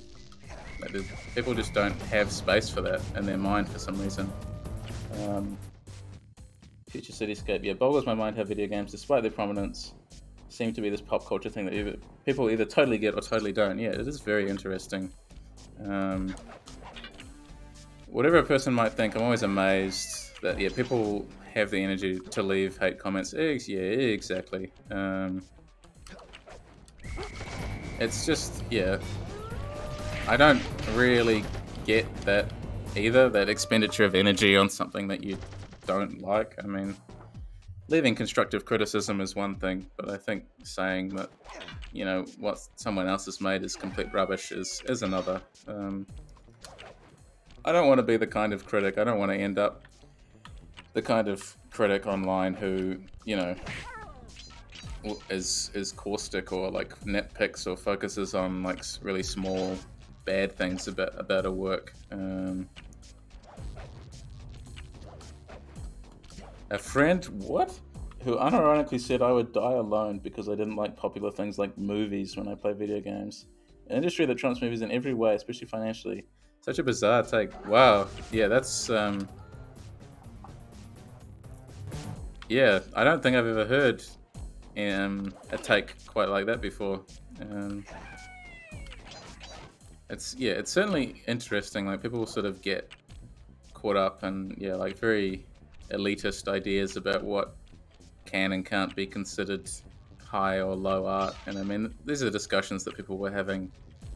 like, people just don't have space for that in their mind for some reason. Future Cityscape, yeah, boggles my mind how video games, despite their prominence, seem to be this pop culture thing that people either totally get or totally don't. Yeah, it is very interesting. Whatever a person might think, I'm always amazed that, yeah, people have the energy to leave hate comments. Yeah, exactly. It's just, yeah, I don't really get that either, that expenditure of energy on something that you don't like. I mean, leaving constructive criticism is one thing, but I think saying that, you know, what someone else has made is complete rubbish is another. I don't want to be the kind of critic, I don't want to end up the kind of critic online who, you know, is caustic or like nitpicks or focuses on like really small bad things about a work. A friend, what? Who unironically said I would die alone because I didn't like popular things like movies when I play video games. An industry that trumps movies in every way, especially financially. Such a bizarre take. Wow. Yeah, that's yeah, I don't think I've ever heard a take quite like that before. It's certainly interesting. Like people sort of get caught up in, yeah, like very elitist ideas about what can and can't be considered high or low art. And I mean, these are discussions that people were having,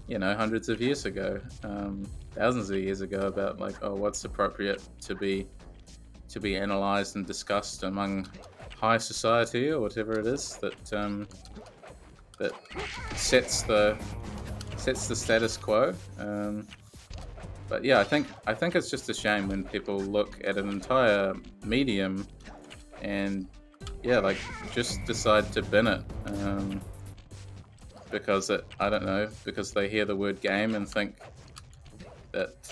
you know, hundreds of years ago, thousands of years ago, about like, oh, what's appropriate to be analyzed and discussed among high society or whatever it is that that sets the status quo. But yeah, I think it's just a shame when people look at an entire medium and, yeah, like just decide to bin it because I don't know, because they hear the word game and think that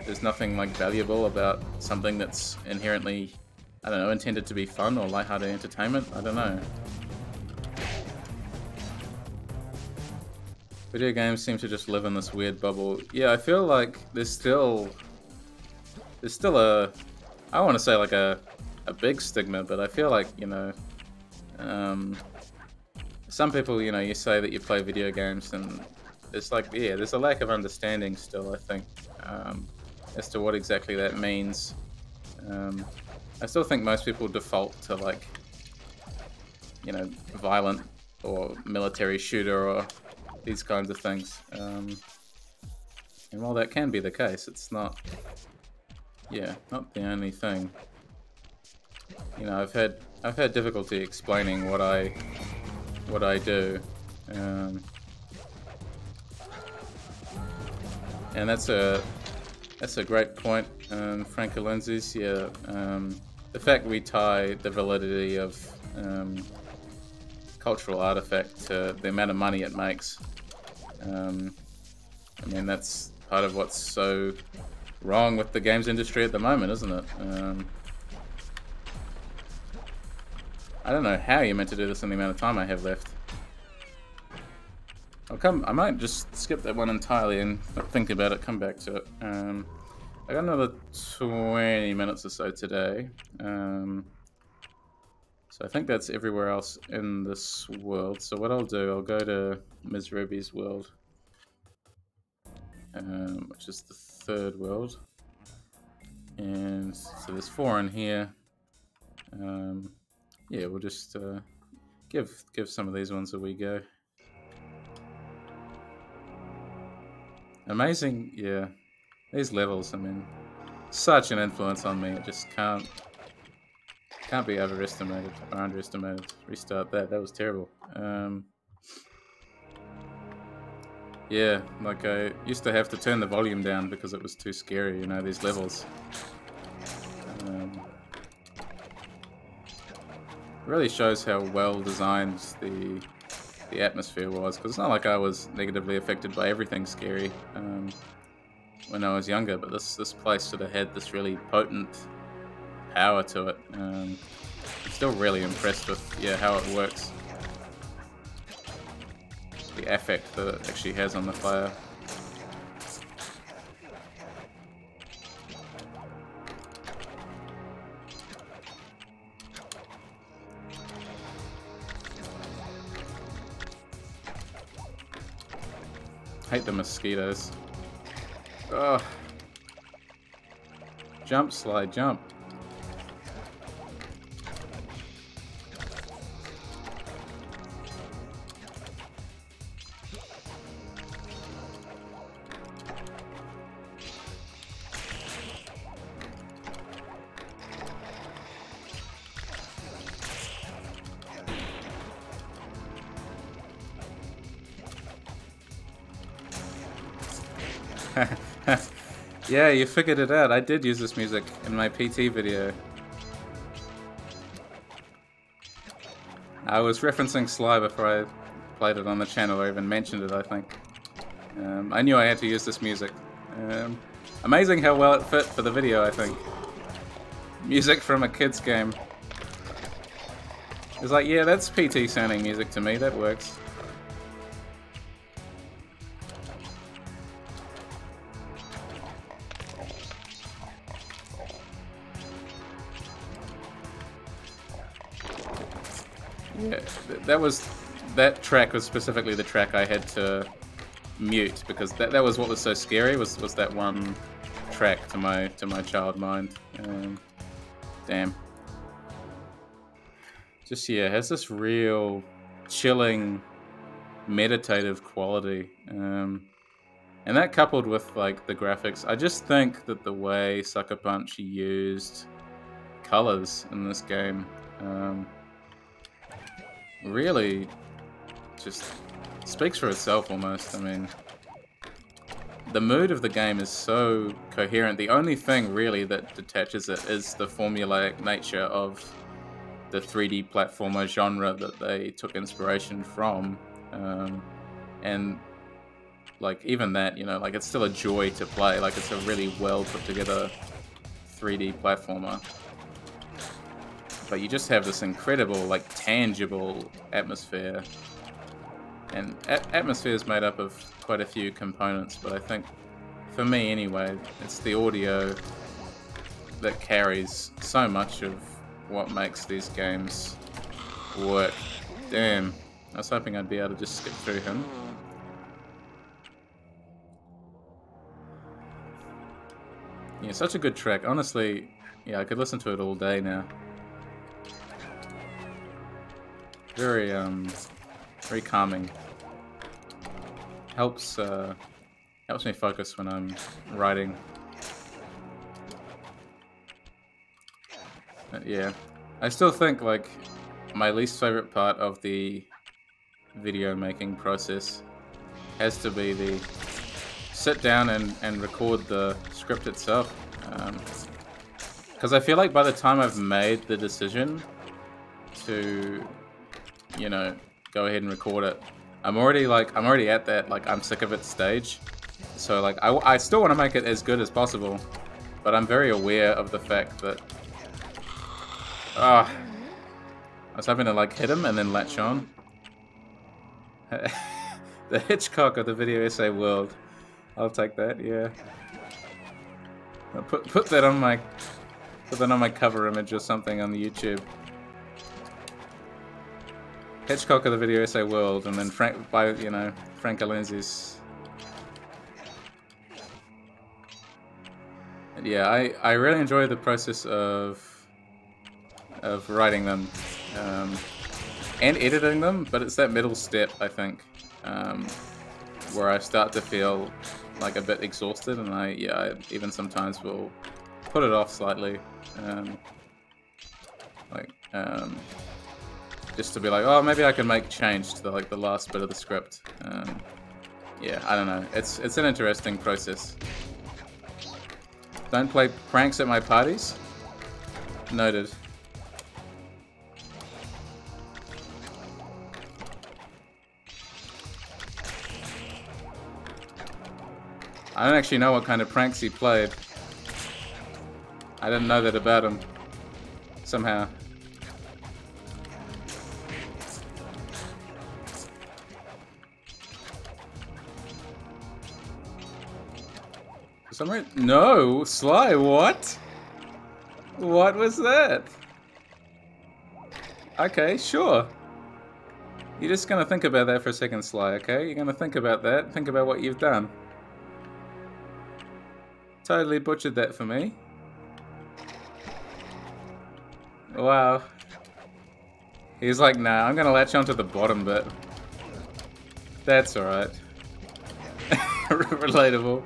there's nothing like valuable about something that's inherently, I don't know, intended to be fun or lighthearted entertainment. I don't know. Video games seem to just live in this weird bubble. Yeah, I feel like there's still a, I don't want to say like a big stigma, but I feel like, you know, some people, you know, you say that you play video games and it's like, yeah, there's a lack of understanding still, I think, as to what exactly that means. I still think most people default to like, you know, violent or military shooter or these kinds of things. And while that can be the case, it's not, yeah, not the only thing. You know, I've had difficulty explaining what I do, and that's a great point, Frank Lindsay's. Yeah, the fact we tie the validity of cultural artifact to the amount of money it makes. I mean, that's part of what's so wrong with the games industry at the moment, isn't it? I don't know how you're meant to do this in the amount of time I have left. I might just skip that one entirely and not think about it, come back to it. I got another 20 minutes or so today. So I think that's everywhere else in this world. So what I'll do, I'll go to Ms. Ruby's world. which is the third world. And so there's 4 in here. Yeah, we'll just give some of these ones a wee go. Amazing, yeah. These levels, I mean, such an influence on me. It just can't be overestimated or underestimated. Restart that. That was terrible. Yeah, like I used to have to turn the volume down because it was too scary, you know, these levels. Really shows how well designed the atmosphere was, because it's not like I was negatively affected by everything scary when I was younger, but this place sort of had this really potent power to it. I'm still really impressed with how it works. The affect that it actually has on the player. Hate the mosquitoes. Oh. Jump, slide, jump. Yeah, you figured it out. I did use this music in my PT video. I was referencing SLY before I played it on the channel, or even mentioned it, I think. I knew I had to use this music. Amazing how well it fit for the video, I think. Music from a kid's game. It's like, yeah, that's PT sounding music to me, that works. Yeah, that track was specifically the track I had to mute, because that was what was so scary, was that one track to my child mind. Damn. Just, yeah, it has this real chilling, meditative quality. And that coupled with like the graphics, I just think that the way Sucker Punch used colors in this game really just speaks for itself almost. I mean, the mood of the game is so coherent. The only thing really that detaches it is the formulaic nature of the 3D platformer genre that they took inspiration from. And like, even that, you know, like, it's still a joy to play. Like, it's a really well put together 3D platformer. But you just have this incredible, like, tangible atmosphere. And atmosphere is made up of quite a few components, but I think, for me anyway, it's the audio that carries so much of what makes these games work. Damn, I was hoping I'd be able to just skip through him. Yeah, such a good track. Honestly, yeah, I could listen to it all day now. Very, very calming. Helps me focus when I'm writing. Yeah, I still think, like, my least favorite part of the video making process has to be the sit down and record the script itself. Because I feel like by the time I've made the decision to, you know, go ahead and record it, I'm already at that, like, I'm sick of it stage. So, like, I still want to make it as good as possible, but I'm very aware of the fact that I was hoping to, like, hit him and then latch on. The Hitchcock of the video essay world. I'll take that, yeah. I'll put that on my cover image or something on the YouTube. Hitchcock of the video essay world, and then Frank Alenzi's Yeah, I really enjoy the process of writing them and editing them, but it's that middle step, I think, where I start to feel like a bit exhausted, and I even sometimes will put it off slightly, just to be like, oh, maybe I can make change to the last bit of the script. Yeah, I don't know. It's an interesting process. Don't play pranks at my parties. Noted. I don't actually know what kind of pranks he played. I didn't know that about him. Somehow. For some reason, no, Sly, what? What was that? Okay, sure. You're just gonna think about that for a second, Sly, okay? You're gonna think about that, think about what you've done. Totally butchered that for me. Wow. He's like, nah, I'm gonna latch onto the bottom bit. That's alright. Relatable.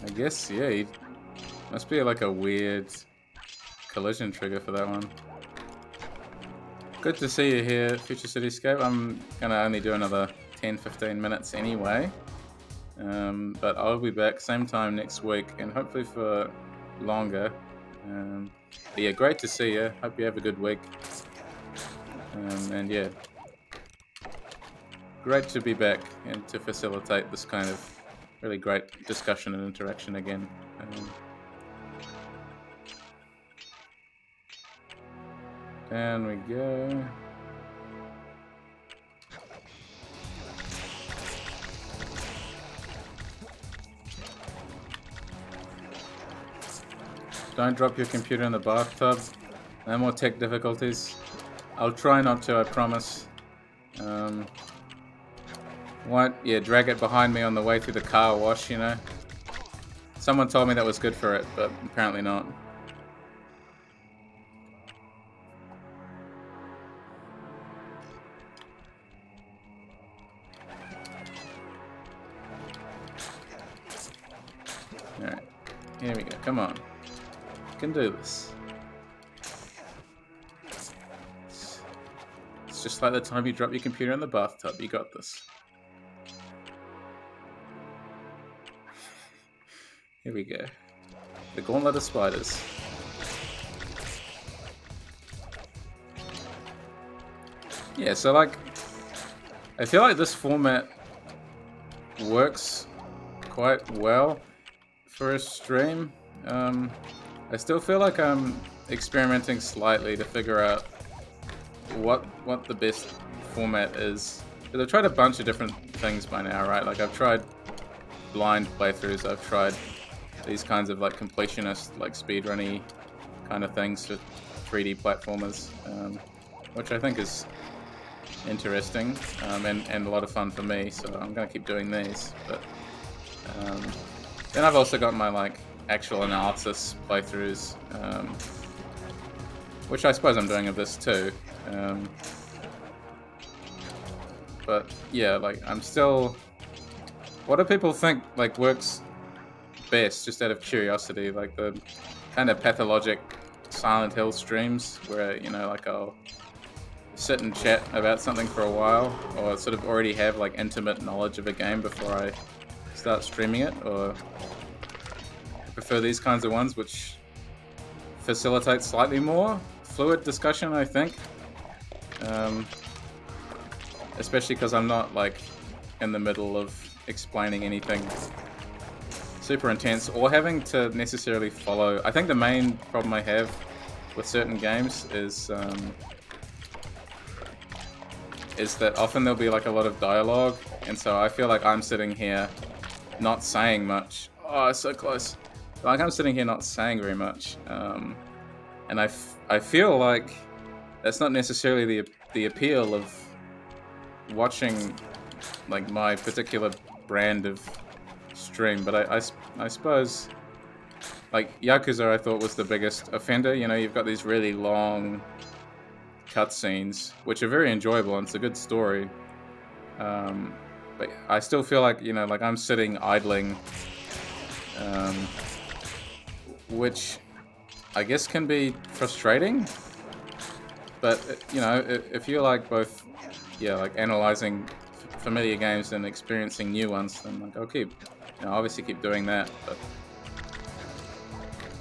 I guess, yeah, he must be like a weird collision trigger for that one. Good to see you here, Future Cityscape. I'm gonna only do another 10-15 minutes anyway. But I'll be back same time next week, and hopefully for longer. But yeah, great to see you. Hope you have a good week. And yeah, great to be back and to facilitate this kind of really great discussion and interaction again. Down we go. Don't drop your computer in the bathtub. No more tech difficulties. I'll try not to, I promise. Yeah, drag it behind me on the way through the car wash, you know. Someone told me that was good for it, but apparently not. Alright, here we go, come on. You can do this. It's just like the time you drop your computer in the bathtub, you got this. Here we go. The gauntlet of spiders. Yeah, so like, I feel like this format works quite well for a stream. I still feel like I'm experimenting slightly to figure out what the best format is. Because I've tried a bunch of different things by now, right? Like I've tried blind playthroughs, I've tried these kinds of like completionist, like speedrunny kind of things for 3D platformers, which I think is interesting and a lot of fun for me. So I'm gonna keep doing these. But then I've also got my like actual analysis playthroughs, which I suppose I'm doing of this too. But yeah, like I'm still. What do people think like works best, just out of curiosity? Like the kind of pathologic Silent Hill streams where, you know, like I'll sit and chat about something for a while, or sort of already have like intimate knowledge of a game before I start streaming it, or I prefer these kinds of ones which facilitate slightly more fluid discussion, I think. Especially because I'm not like in the middle of explaining anything super intense or having to necessarily follow. I think the main problem I have with certain games is that often there'll be like a lot of dialogue, and so I feel like I'm sitting here not saying much. Oh, it's so close. Like I'm sitting here not saying very much, and I feel like that's not necessarily the appeal of watching like my particular brand of stream, but I suppose like Yakuza I thought was the biggest offender. You know, you've got these really long cutscenes, which are very enjoyable and it's a good story. But I still feel like, you know, like I'm sitting idling, which I guess can be frustrating. But, you know, if you're like both, yeah, like analyzing familiar games and experiencing new ones, then like I'll keep, you know, obviously keep doing that. But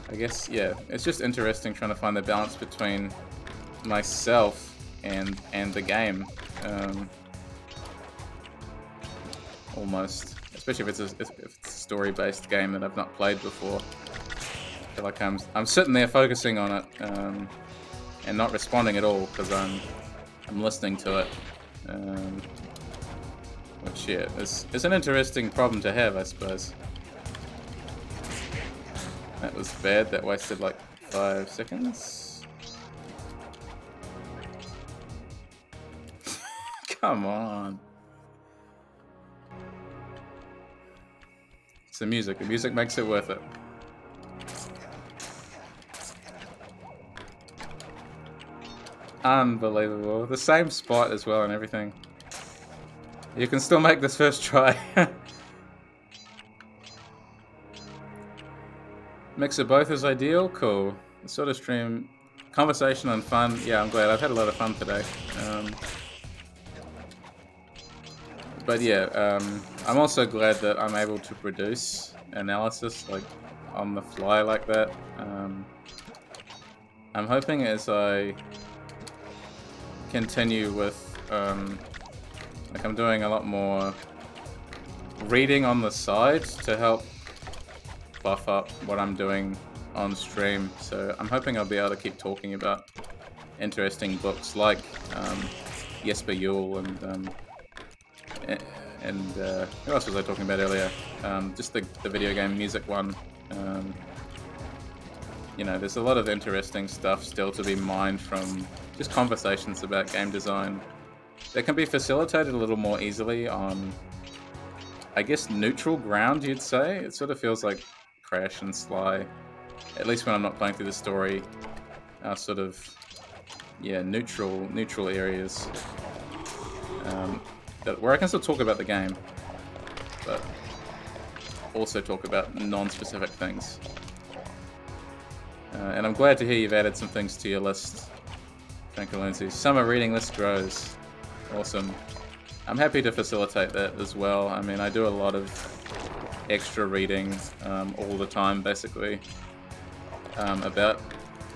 I guess, yeah, it's just interesting trying to find the balance between myself and the game. Almost, especially if it's a story-based game that I've not played before. I feel like I'm sitting there focusing on it and not responding at all because I'm listening to it. Which yeah, is an interesting problem to have, I suppose. That was bad. That wasted like 5 seconds. Come on. It's the music. The music makes it worth it. Unbelievable. The same spot as well and everything. You can still make this first try. Mix of both is ideal. Cool. The sort of stream, conversation and fun. Yeah, I'm glad. I've had a lot of fun today. But yeah, I'm also glad that I'm able to produce analysis like on the fly like that. I'm hoping as I continue with, like I'm doing a lot more reading on the side to help buff up what I'm doing on stream. So I'm hoping I'll be able to keep talking about interesting books like Jesper Juhl and who else was I talking about earlier? Just the video game music one. You know, there's a lot of interesting stuff still to be mined from just conversations about game design that can be facilitated a little more easily on, I guess, neutral ground, you'd say. It sort of feels like Crash and SLY, at least when I'm not playing through the story, are sort of, yeah, neutral areas. Where I can still talk about the game, but also talk about non-specific things. And I'm glad to hear you've added some things to your list, Franco Lindsay. Summer reading list grows. Awesome. I'm happy to facilitate that as well. I mean, I do a lot of extra reading all the time, basically, about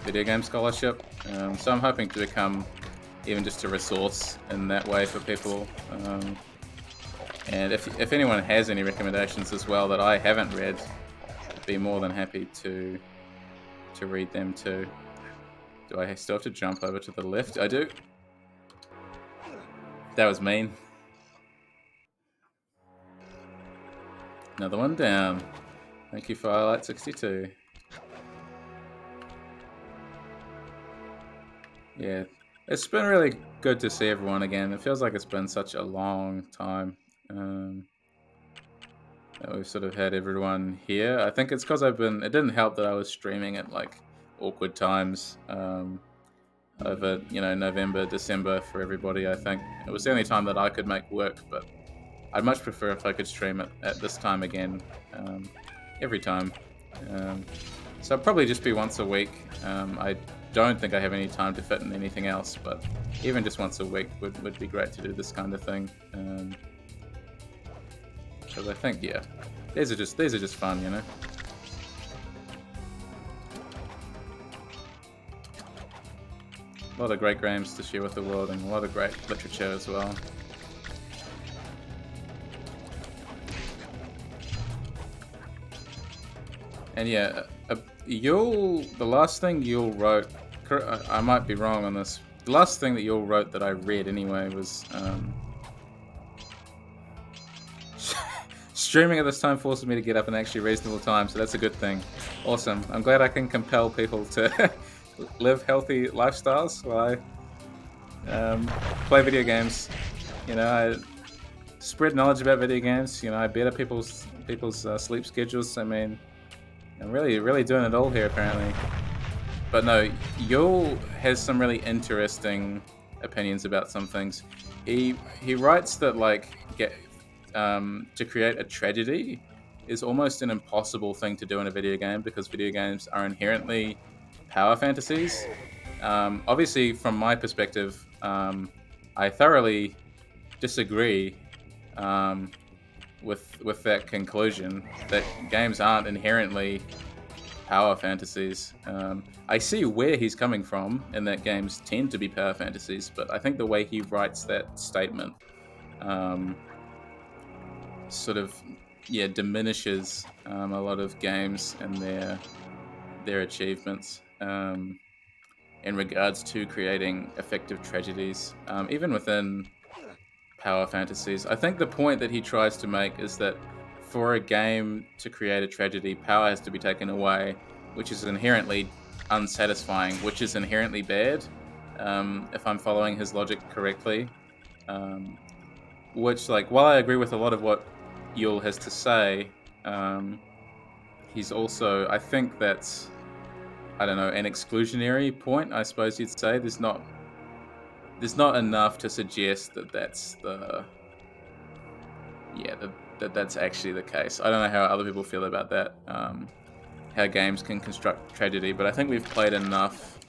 video game scholarship. So I'm hoping to become even just a resource in that way for people. And if anyone has any recommendations as well that I haven't read, I'd be more than happy to read them too. Do I still have to jump over to the left? I do. That was mean. Another one down. Thank you, Firelight62. Yeah, it's been really good to see everyone again. It feels like it's been such a long time that we've sort of had everyone here. I think it's because it didn't help that I was streaming at like awkward times over, you know, November, December for everybody. I think it was the only time that I could make work, but I'd much prefer if I could stream it at this time again, every time. So it'll probably just be once a week. I don't think I have any time to fit in anything else, but even just once a week would be great to do this kind of thing. Because I think, yeah, these are just fun, you know. A lot of great games to share with the world, and a lot of great literature as well. And yeah, the last thing Yule wrote, I might be wrong on this, the last thing that Yule wrote that I read anyway was, streaming at this time forces me to get up in actually reasonable time, so that's a good thing. Awesome. I'm glad I can compel people to live healthy lifestyles while I play video games. You know, I spread knowledge about video games. You know, I better people's sleep schedules. I mean, I'm really doing it all here apparently. But no, Yule has some really interesting opinions about some things. He writes that like to create a tragedy is almost an impossible thing to do in a video game because video games are inherently power fantasies. Obviously, from my perspective, I thoroughly disagree with that conclusion that games aren't inherently power fantasies. I see where he's coming from, and that games tend to be power fantasies, but I think the way he writes that statement sort of diminishes a lot of games and their achievements in regards to creating effective tragedies, even within power fantasies. I think the point that he tries to make is that for a game to create a tragedy, power has to be taken away, which is inherently unsatisfying, which is inherently bad, if I'm following his logic correctly. Which, like, while I agree with a lot of what Yule has to say, he's also, I think that's, I don't know, an exclusionary point, I suppose you'd say. There's not enough to suggest that that's that's actually the case. I don't know how other people feel about that, how games can construct tragedy, but I think we've played enough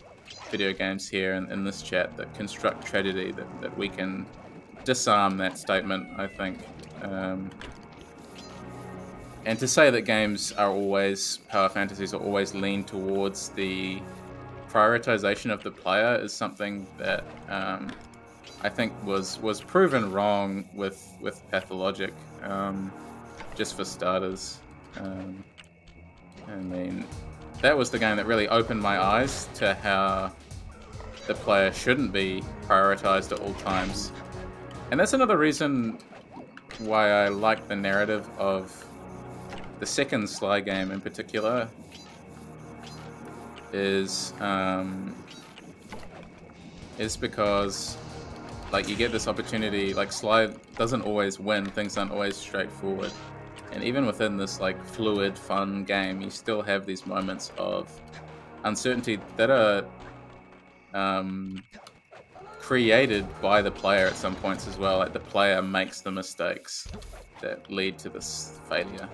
video games here in this chat that construct tragedy that we can disarm that statement, I think. And to say that games are always power fantasies or always lean towards the prioritization of the player is something that I think was proven wrong with Pathologic, just for starters. I mean, that was the game that really opened my eyes to how the player shouldn't be prioritized at all times. And that's another reason why I like the narrative of the second SLY game in particular, is because, like, you get this opportunity. Like, SLY doesn't always win, things aren't always straightforward, and even within this like fluid, fun game, you still have these moments of uncertainty that are created by the player at some points as well. Like, the player makes the mistakes that lead to this failure.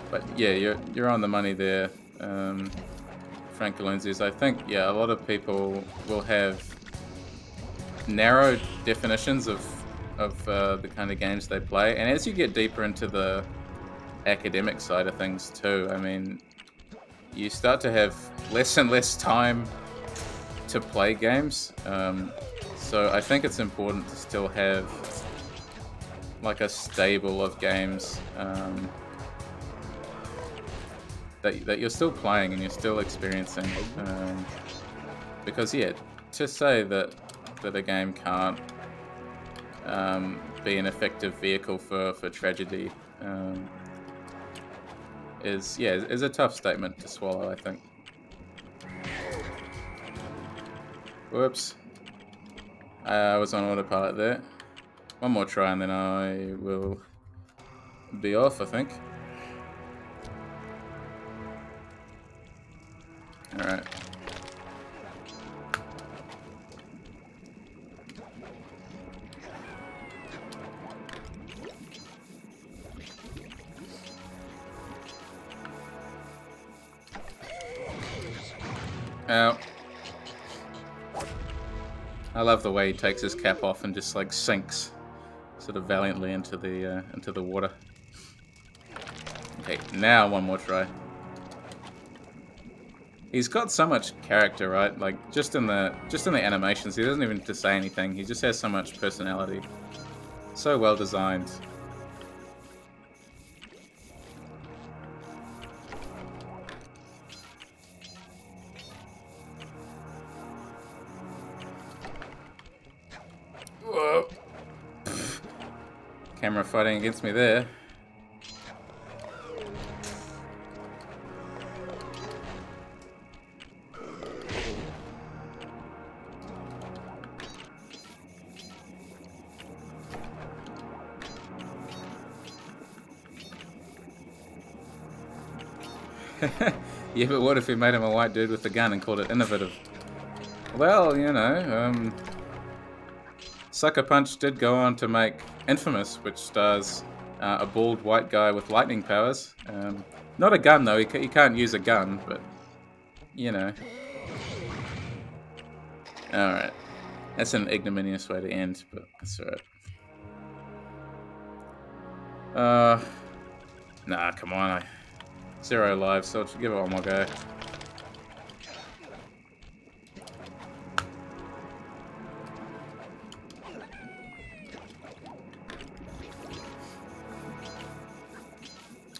But yeah, you're on the money there, Frank Alonzi's. I think, yeah, a lot of people will have narrow definitions of the kind of games they play, and as you get deeper into the academic side of things too, I mean, you start to have less and less time to play games. So I think it's important to still have like a stable of games that you're still playing and you're still experiencing. Because yeah, to say that a game can't be an effective vehicle for tragedy is a tough statement to swallow, I think. Whoops. I was on autopilot there. One more try and then I will be off, I think. Alright. Ow. I love the way he takes his cap off and just like sinks sort of valiantly into the water. Okay, now one more try. He's got so much character, right? Like just in the animations, he doesn't even have to say anything. He just has so much personality. So well designed. Whoa. Camera fighting against me there. Yeah, but what if we made him a white dude with a gun and called it innovative? Well, you know, Sucker Punch did go on to make Infamous, which stars a bald white guy with lightning powers. Not a gun, though. He can't use a gun, but, you know. Alright. That's an ignominious way to end, but that's alright. Nah, come on. 0 lives, so I'll just give it one more go.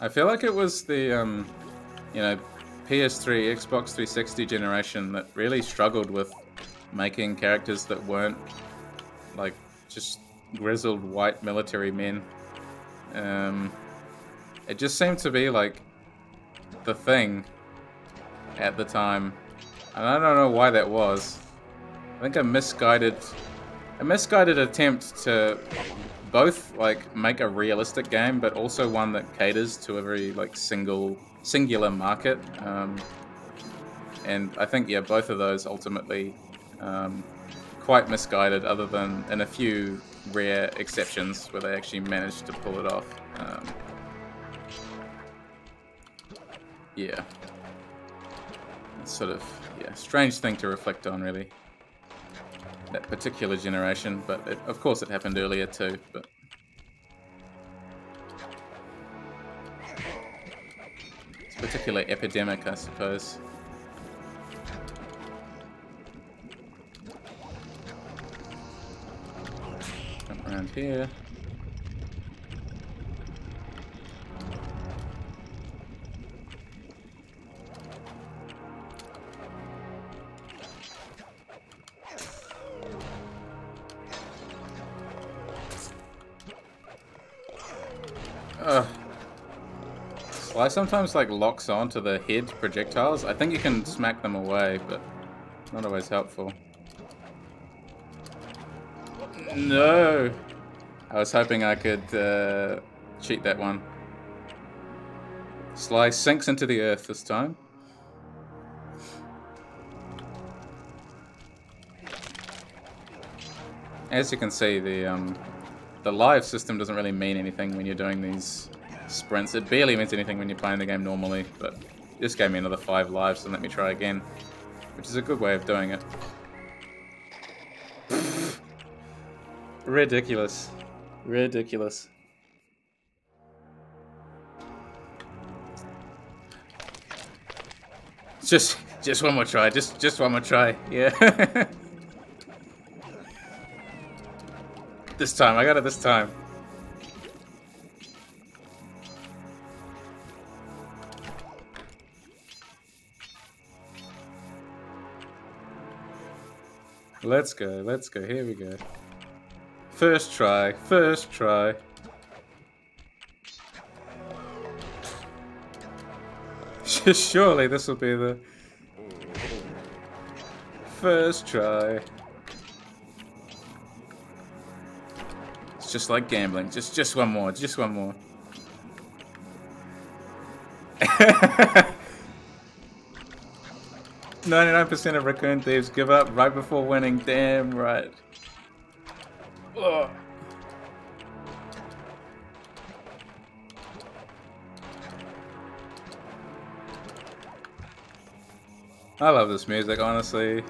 I feel like it was the, you know, PS3, Xbox 360 generation that really struggled with making characters that weren't, like, just grizzled white military men. It just seemed to be, like, the thing at the time. And I don't know why that was. I think a misguided attempt to both like make a realistic game, but also one that caters to a very like singular market. And I think, yeah, both of those ultimately quite misguided, other than in a few rare exceptions where they actually managed to pull it off. Yeah. It's sort of, yeah, strange thing to reflect on, really. That particular generation, but of course it happened earlier too, but... It's a particular epidemic, I suppose. Come around here. SLY sometimes like locks onto the head projectiles. I think you can smack them away, but not always helpful. No! I was hoping I could cheat that one. SLY sinks into the earth this time. As you can see, the live system doesn't really mean anything when you're doing these sprints. It barely means anything when you're playing the game normally, but this gave me another 5 lives, so let me try again, which is a good way of doing it. Ridiculous. Ridiculous. Just one more try. Just one more try. Yeah. This time, I got it this time. Let's go, here we go. First try, first try. Surely this will be the first try. It's just like gambling, just one more, just one more. 99% of raccoon thieves give up right before winning. Damn right. Ugh. I love this music, honestly.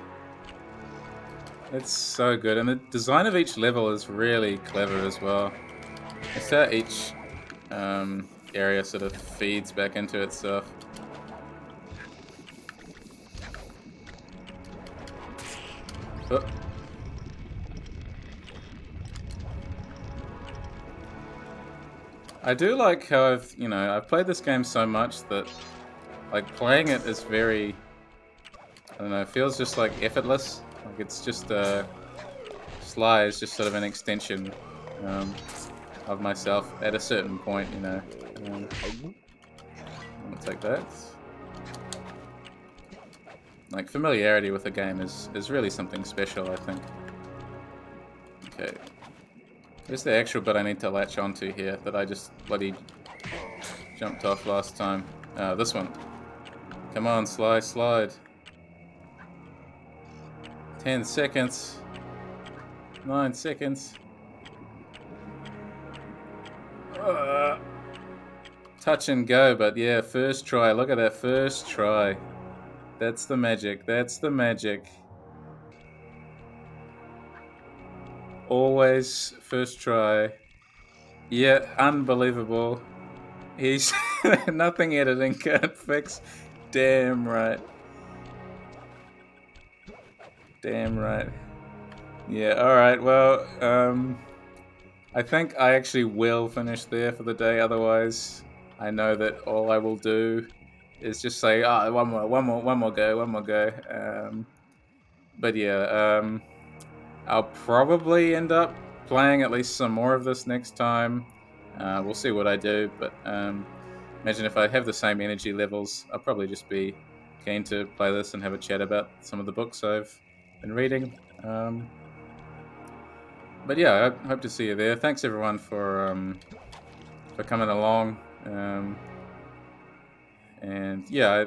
It's so good, and the design of each level is really clever as well. It's how each area sort of feeds back into itself. Oh. I do like how I've played this game so much that like playing it is very, I don't know, it feels just like effortless. Like it's just SLY is just sort of an extension of myself at a certain point, you know. I'll take that. Like, familiarity with a game is really something special, I think. Okay. Where's the actual bit I need to latch onto here that I just bloody jumped off last time? This one. Come on, Sly, slide. 10 seconds. 9 seconds. Touch and go, but yeah, first try. Look at that first try. That's the magic. That's the magic. Always first try. Yeah, unbelievable. He's nothing editing can't fix. Damn right. Damn right. Yeah, alright, well, I think I actually will finish there for the day, otherwise I know that all I will do is just say, one more go. But yeah, I'll probably end up playing at least some more of this next time. We'll see what I do, but imagine if I have the same energy levels, I'll probably just be keen to play this and have a chat about some of the books I've been reading. But yeah, I hope to see you there. Thanks everyone for coming along. And yeah,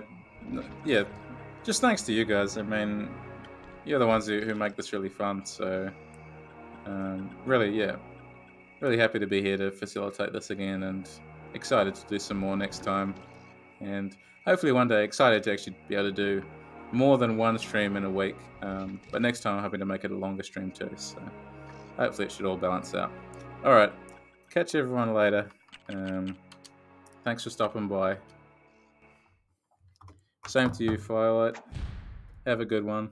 just thanks to you guys. I mean, you're the ones who make this really fun. So really happy to be here to facilitate this again, and excited to do some more next time. And hopefully one day excited to actually be able to do more than one stream in a week. But next time I'm hoping to make it a longer stream too. So hopefully it should all balance out. Alright, catch everyone later. Thanks for stopping by. Same to you, Firelight. Have a good one.